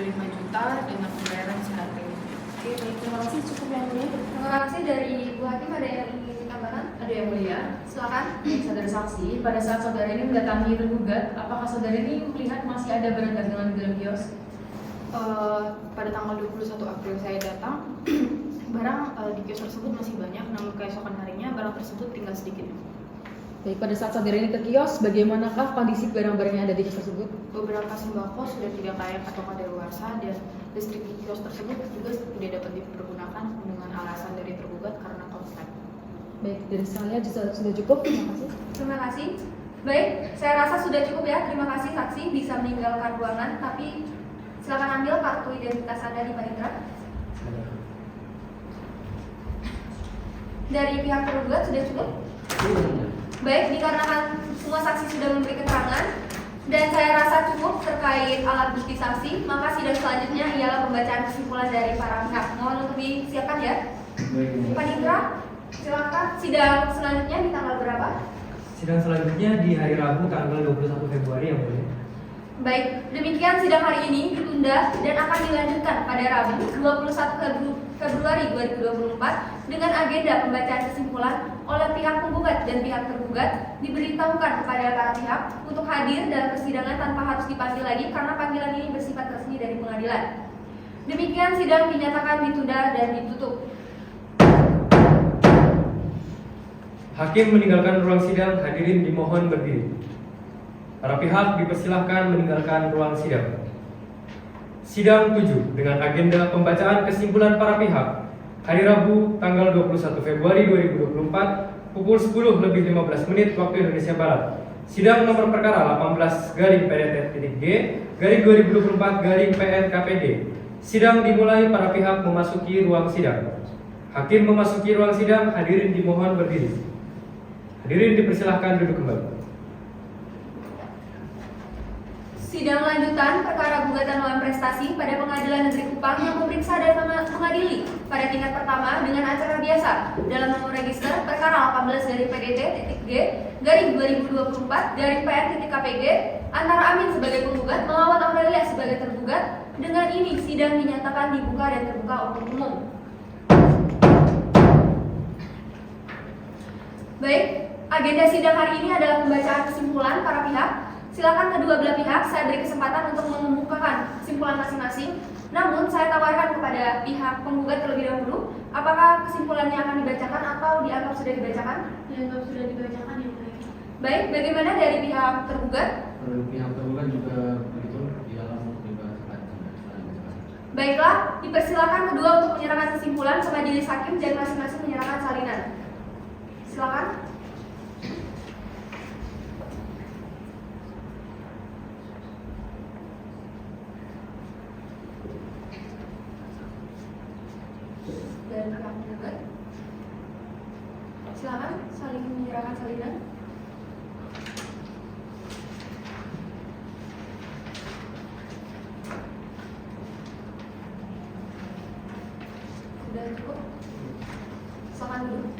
juta dengan pembayaran sehari. Oke, baik, terima kasih. Cukup yang mulia. Terima kasih. Dari Bu Hakim ada yang ingin ditambahkan? Ada yang mulia. Silakan. Saudara saksi, pada saat saudara ini mendatangi tergugat, apakah saudara ini melihat masih ada barang dagangan di dalam kios? Pada tanggal 21 April saya datang, barang di kios tersebut masih banyak, namun keesokan harinya barang tersebut tinggal sedikit. Baik, pada saat saudara ini ke kios, bagaimanakah kondisi barang-barang yang ada di kios tersebut? Beberapa sembako sudah tidak layak atau kadaluarsa, dan listrik di kios tersebut juga tidak dapat dipergunakan dengan alasan dari tergugat karena konslet. Baik, dari saya sudah cukup. Terima kasih. Terima kasih. Baik, saya rasa sudah cukup ya. Terima kasih saksi bisa meninggalkan ruangan, tapi silakan ambil kartu identitas Anda di Panitra. Dari pihak tergugat sudah cukup? Baik, dikarenakan semua saksi sudah memberi keterangan dan saya rasa cukup terkait alat bukti saksi, maka sidang selanjutnya ialah pembacaan kesimpulan dari para pihak. Mohon untuk disiapkan ya. Panitra, silakan. Sidang selanjutnya di tanggal berapa? Sidang selanjutnya di hari Rabu tanggal 21 Februari yang mulia. Baik, demikian sidang hari ini ditunda dan akan dilanjutkan pada Rabu 21 Februari 2024 dengan agenda pembacaan kesimpulan oleh pihak penggugat dan pihak tergugat diberitahukan kepada para pihak untuk hadir dalam persidangan tanpa harus dipanggil lagi karena panggilan ini bersifat resmi dari pengadilan. Demikian sidang dinyatakan ditunda dan ditutup. Hakim meninggalkan ruang sidang, hadirin dimohon berdiri. Para pihak dipersilahkan meninggalkan ruang sidang. Sidang 7 dengan agenda pembacaan kesimpulan para pihak hari Rabu tanggal 21 Februari 2024 pukul 10:15 waktu Indonesia Barat. Sidang nomor perkara 18/PDT-PN/2024-PN-KPD. Sidang dimulai, para pihak memasuki ruang sidang. Hakim memasuki ruang sidang, hadirin dimohon berdiri. Hadirin dipersilahkan duduk kembali. Sidang lanjutan perkara gugatan melawan prestasi pada Pengadilan Negeri Kupang yang memeriksa dan mengadili pada tingkat pertama dengan acara biasa dalam nomor register perkara 18/PDT-2024-PN-KPG antara Amin sebagai penggugat melawan Aurelia sebagai tergugat. Dengan ini sidang dinyatakan dibuka dan terbuka untuk umum. Baik, agenda sidang hari ini adalah pembacaan kesimpulan para pihak. Silakan kedua belah pihak saya beri kesempatan untuk mengemukakan kesimpulan masing-masing. Namun saya tawarkan kepada pihak penggugat terlebih dahulu, apakah kesimpulannya akan dibacakan atau dianggap sudah dibacakan? Dianggap sudah dibacakan ya. Baik, bagaimana dari pihak tergugat? Pihak tergugat juga begitu di dalam dibacakan. Baiklah, dipersilakan kedua untuk menyerahkan kesimpulan ke majelis hakim dan masing-masing menyerahkan salinan. Silakan. Dan pihak penggugat. Silakan saling menyerahkan salinan. Sudah cukup? Silakan dulu.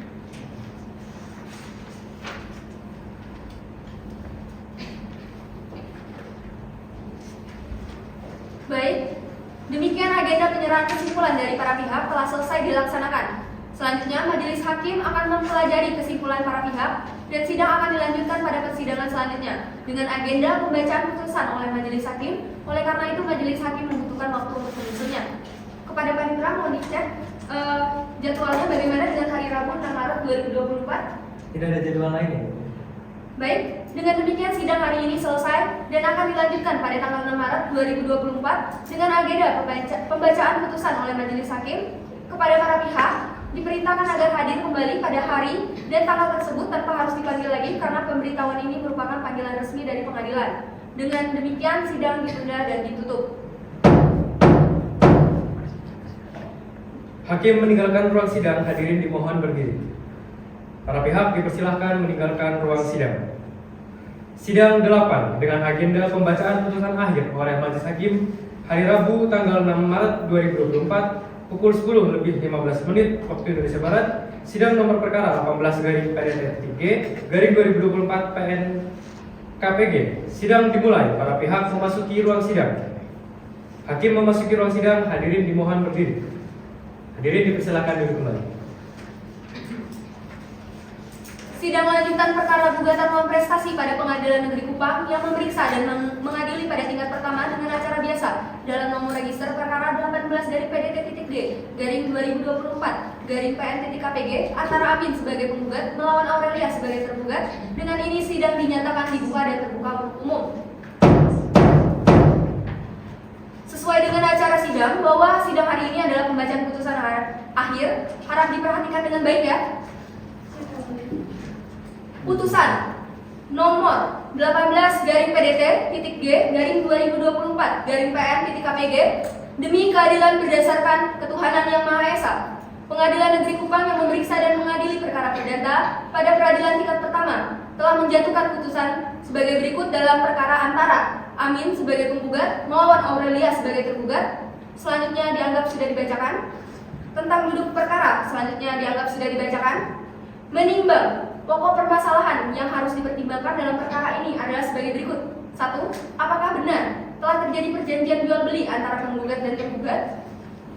Baik, demikian agenda penyerahan kesimpulan dari para pihak telah selesai dilaksanakan. Selanjutnya, majelis hakim akan mempelajari kesimpulan para pihak dan sidang akan dilanjutkan pada persidangan selanjutnya dengan agenda pembacaan putusan oleh majelis hakim. Oleh karena itu, majelis hakim membutuhkan waktu untuk menyusunnya. Kepada Panitra, mohon dicek jadwalnya bagaimana dengan hari Rabu 6 Maret 2024? Tidak ada jadwal lain ya? Baik, dengan demikian sidang hari ini selesai dan akan dilanjutkan pada tanggal 6 Maret 2024 dengan agenda pembacaan putusan oleh majelis hakim. Kepada para pihak, diperintahkan agar hadir kembali pada hari dan tanggal tersebut tanpa harus dipanggil lagi karena pemberitahuan ini merupakan panggilan resmi dari pengadilan. Dengan demikian sidang ditunda dan ditutup. Hakim meninggalkan ruang sidang, hadirin dimohon berdiri. Para pihak dipersilahkan meninggalkan ruang sidang. Sidang 8 dengan agenda pembacaan putusan akhir oleh Majelis Hakim hari Rabu tanggal 6 Maret 2024 pukul 10:15 waktu Indonesia Barat. Sidang nomor perkara 18/PDT-3/2024 PN KPG. Sidang dimulai. Para pihak memasuki ruang sidang. Hakim memasuki ruang sidang, hadirin dimohon berdiri. Hadirin dipersilakan duduk kembali. Sidang lanjutan perkara gugatan uang prestasi pada Pengadilan Negeri Kupang yang memeriksa dan mengadili pada tingkat pertama dengan acara biasa dalam nomor register perkara 18/PDT-2/2024/PN-KPG antara Amin sebagai penggugat melawan Aurelia sebagai tergugat. Dengan ini sidang dinyatakan dibuka dan terbuka untuk umum. Sesuai dengan acara sidang bahwa sidang hari ini adalah pembacaan putusan akhir, harap diperhatikan dengan baik ya. Putusan nomor 18/PDT-G/2024/PN-KPG demi keadilan berdasarkan ketuhanan yang Maha Esa. Pengadilan Negeri Kupang yang memeriksa dan mengadili perkara perdata pada peradilan tingkat pertama telah menjatuhkan putusan sebagai berikut dalam perkara antara Amin sebagai penggugat melawan Aurelia sebagai tergugat. Selanjutnya dianggap sudah dibacakan. Tentang duduk perkara selanjutnya dianggap sudah dibacakan. Menimbang pokok permasalahan yang harus dipertimbangkan dalam perkara ini adalah sebagai berikut. 1. Apakah benar telah terjadi perjanjian jual beli antara penggugat dan tergugat?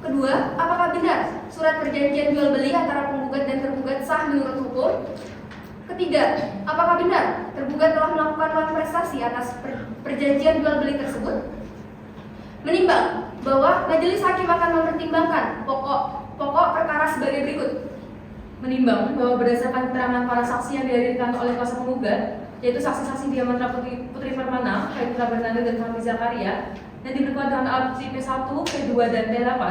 Kedua, apakah benar surat perjanjian jual beli antara penggugat dan tergugat sah menurut hukum? Ketiga, apakah benar tergugat telah melakukan uang prestasi atas perjanjian jual beli tersebut? Menimbang bahwa majelis hakim akan mempertimbangkan pokok perkara sebagai berikut. Menimbang bahwa berdasarkan keterangan para saksi yang dihadirkan oleh kuasa penggugat, yaitu saksi-saksi Diamantra Putri Permana, Kaitra Bernardo dan Fahmi Zakaria, dan diperkuat dengan alat bukti P1, P2, dan T8,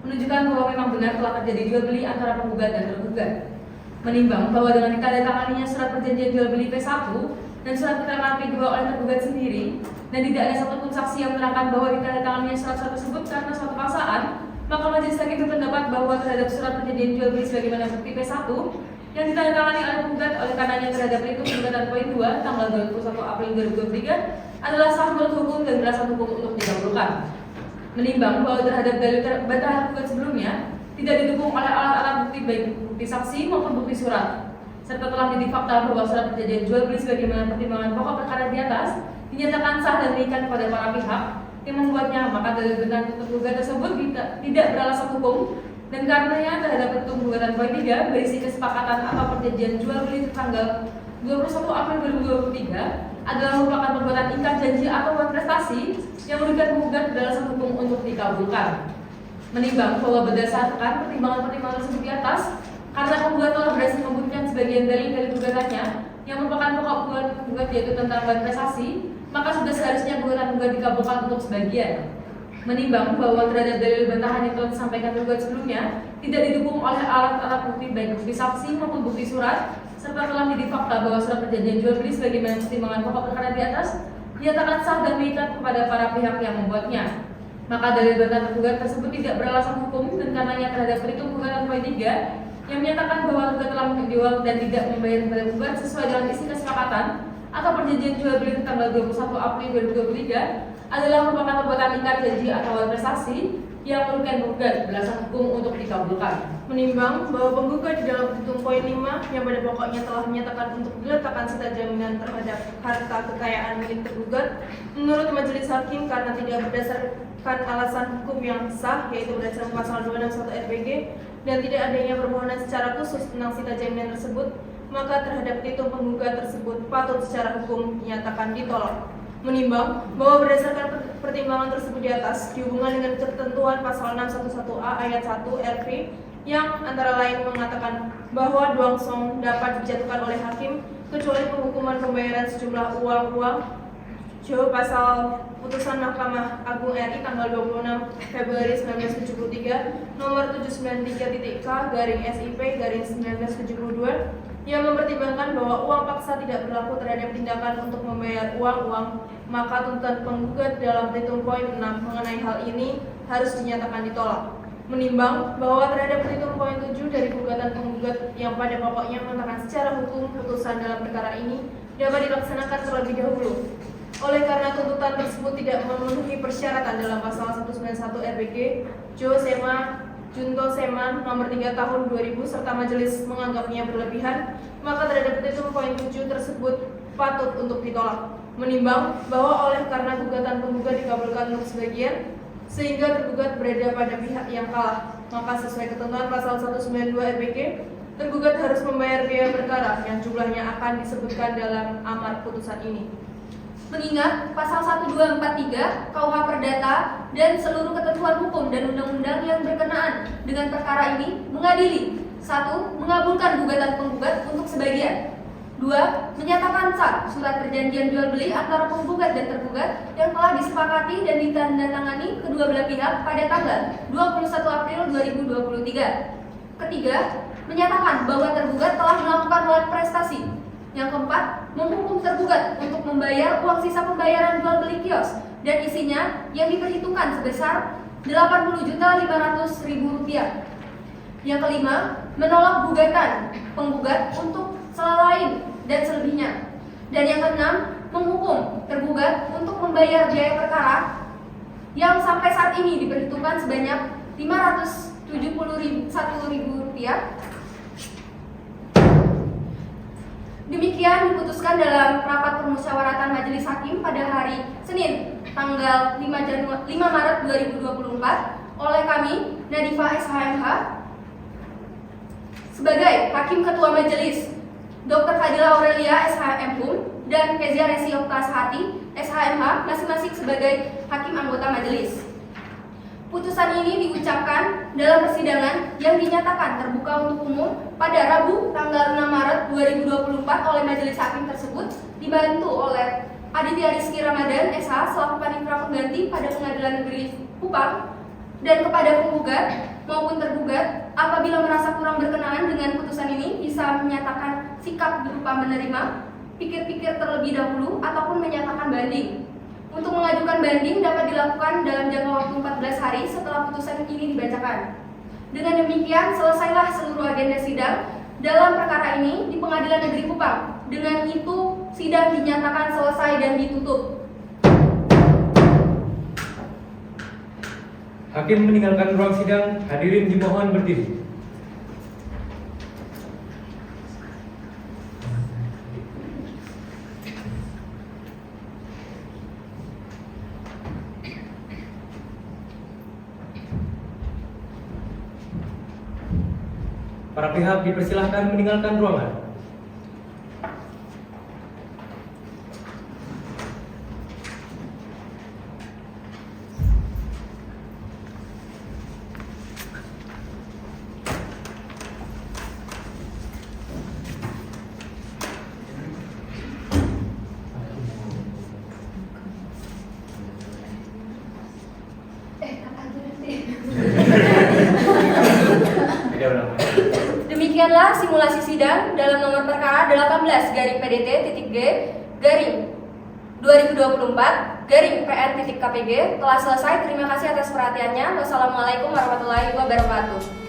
menunjukkan bahwa memang benar telah terjadi jual beli antara penggugat dan tergugat. Menimbang bahwa dengan ditandatanganinya surat perjanjian jual beli P1 dan surat keterangan P2 oleh tergugat sendiri, dan tidak ada satupun saksi yang menerangkan bahwa ditandatanganinya surat tersebut karena suatu paksaan, maka majelis hakim berpendapat bahwa terhadap surat perjanjian jual beli sebagaimana bukti P1 yang ditandatangani oleh penggugat oleh karenanya terhadap itu gugatan poin 2 tanggal 21 April 2023 adalah sah menurut hukum dan beralasan hukum untuk dikabulkan. Menimbang bahwa terhadap dalil bantahan penggugat sebelumnya tidak didukung oleh alat-alat bukti baik bukti saksi maupun bukti surat, serta telah menjadi fakta bahwa surat perjanjian jual beli sebagaimana pertimbangan pokok perkara di atas dinyatakan sah dan mengikat kepada para pihak yang membuatnya, maka dalil bantahan tergugat tersebut tidak beralasan hukum, dan karenanya terhadap petitum gugatan poin 3 berisi kesepakatan atau perjanjian jual beli tanggal 21 April 2023 adalah merupakan perbuatan ingkar janji atau buat prestasi yang merugikan penggugat beralasan hukum untuk dikabulkan. Menimbang bahwa berdasarkan pertimbangan-pertimbangan tersebut di atas, karena penggugat telah berhasil membuktikan sebagian dalil dari gugatannya yang merupakan pokok penggugat yaitu tentang buat prestasi, maka sudah seharusnya gugatan penggugat dikabulkan untuk sebagian. Menimbang bahwa terhadap dalil bantahan yang telah disampaikan penggugat sebelumnya tidak didukung oleh alat-alat bukti baik bukti saksi maupun bukti surat, serta telah menjadi fakta bahwa surat perjanjian jual beli sebagaimana pertimbangan pokok perkara di atas dinyatakan sah dan mengikat kepada para pihak yang membuatnya, maka dalil bantahan penggugat tersebut tidak beralasan hukum, dan karenanya terhadap petitum gugatan poin 3 yang menyatakan bahwa tergugat telah menjual dan tidak membayar kepada penggugat sesuai dengan isi kesepakatan atau perjanjian jual beli tanggal 21 April 2023 adalah merupakan perbuatan ingkar janji atau prestasi yang merugikan penggugat beralasan hukum untuk dikabulkan. Menimbang bahwa penggugat di dalam petitum poin 5 yang pada pokoknya telah menyatakan untuk diletakkan sita jaminan terhadap harta kekayaan milik tergugat, menurut majelis hakim karena tidak berdasarkan alasan hukum yang sah yaitu berdasarkan pasal 261 RPG dan tidak adanya permohonan secara khusus tentang sita jaminan tersebut, maka terhadap petitum penggugat tersebut patut secara hukum dinyatakan ditolak. Menimbang bahwa berdasarkan pertimbangan tersebut di atas dihubungkan dengan ketentuan pasal 611A ayat 1 RP yang antara lain mengatakan bahwa dongsong dapat dijatuhkan oleh hakim kecuali penghukuman pembayaran sejumlah Jo pasal putusan Mahkamah Agung RI tanggal 26 Februari 1973 nomor 793.K/SIP/1972 yang mempertimbangkan bahwa uang paksa tidak berlaku terhadap tindakan untuk membayar uang, maka tuntutan penggugat dalam petitum poin 6 mengenai hal ini harus dinyatakan ditolak. Menimbang bahwa terhadap petitum poin 7 dari gugatan penggugat yang pada pokoknya menyatakan secara hukum putusan dalam perkara ini dapat dilaksanakan terlebih dahulu. Oleh karena tuntutan tersebut tidak memenuhi persyaratan dalam pasal 191 RBG, Jo Sema Junto Seman nomor 3 tahun 2000 serta majelis menganggapnya berlebihan, maka terhadap petitum poin 7 tersebut patut untuk ditolak. Menimbang bahwa oleh karena gugatan penggugat dikabulkan untuk sebagian, sehingga tergugat berada pada pihak yang kalah, maka sesuai ketentuan pasal 192 RBG, tergugat harus membayar biaya perkara yang jumlahnya akan disebutkan dalam amar putusan ini. Mengingat pasal 1243 KUH Perdata dan seluruh ketentuan hukum dan undang-undang yang berkenaan dengan perkara ini mengadili 1. Mengabulkan gugatan penggugat untuk sebagian. 2. Menyatakan sah surat perjanjian jual beli antara penggugat dan tergugat yang telah disepakati dan ditandatangani kedua belah pihak pada tanggal 21 April 2023. Ketiga, menyatakan bahwa tergugat telah melakukan uang prestasi. Yang keempat, menghukum tergugat untuk membayar uang sisa pembayaran jual beli kios dan isinya yang diperhitungkan sebesar Rp80.500.000. Yang kelima, menolak gugatan penggugat untuk selain dan selebihnya. Dan yang keenam, menghukum tergugat untuk membayar biaya perkara yang sampai saat ini diperhitungkan sebanyak Rp571.000. Demikian diputuskan dalam rapat permusyawaratan Majelis Hakim pada hari Senin tanggal 5 Maret 2024 oleh kami, Nadifa SHMH, sebagai Hakim Ketua Majelis, Dr. Fadila Aurelia SHMHUM, dan Kezia Resi Oktashati SHMH masing-masing sebagai Hakim Anggota Majelis. Putusan ini diucapkan dalam persidangan yang dinyatakan terbuka untuk umum pada Rabu tanggal 6 Maret 2024 oleh Majelis Hakim tersebut, dibantu oleh Aditya Rizky Ramadan SH selaku Panitera Pengganti pada Pengadilan Negeri Kupang, dan kepada penggugat maupun tergugat apabila merasa kurang berkenaan dengan putusan ini bisa menyatakan sikap berupa menerima, pikir-pikir terlebih dahulu, ataupun menyatakan banding. Untuk mengajukan banding dapat dilakukan dalam jangka waktu 14 hari setelah putusan ini dibacakan. Dengan demikian, selesailah seluruh agenda sidang dalam perkara ini di Pengadilan Negeri Kupang. Dengan itu, sidang dinyatakan selesai dan ditutup. Hakim meninggalkan ruang sidang, hadirin dimohon berdiri. Para pihak dipersilahkan meninggalkan ruangan. Demikianlah simulasi sidang dalam nomor perkara 18-PDT-2024-PN-KPG telah selesai. Terima kasih atas perhatiannya. Wassalamualaikum warahmatullahi wabarakatuh.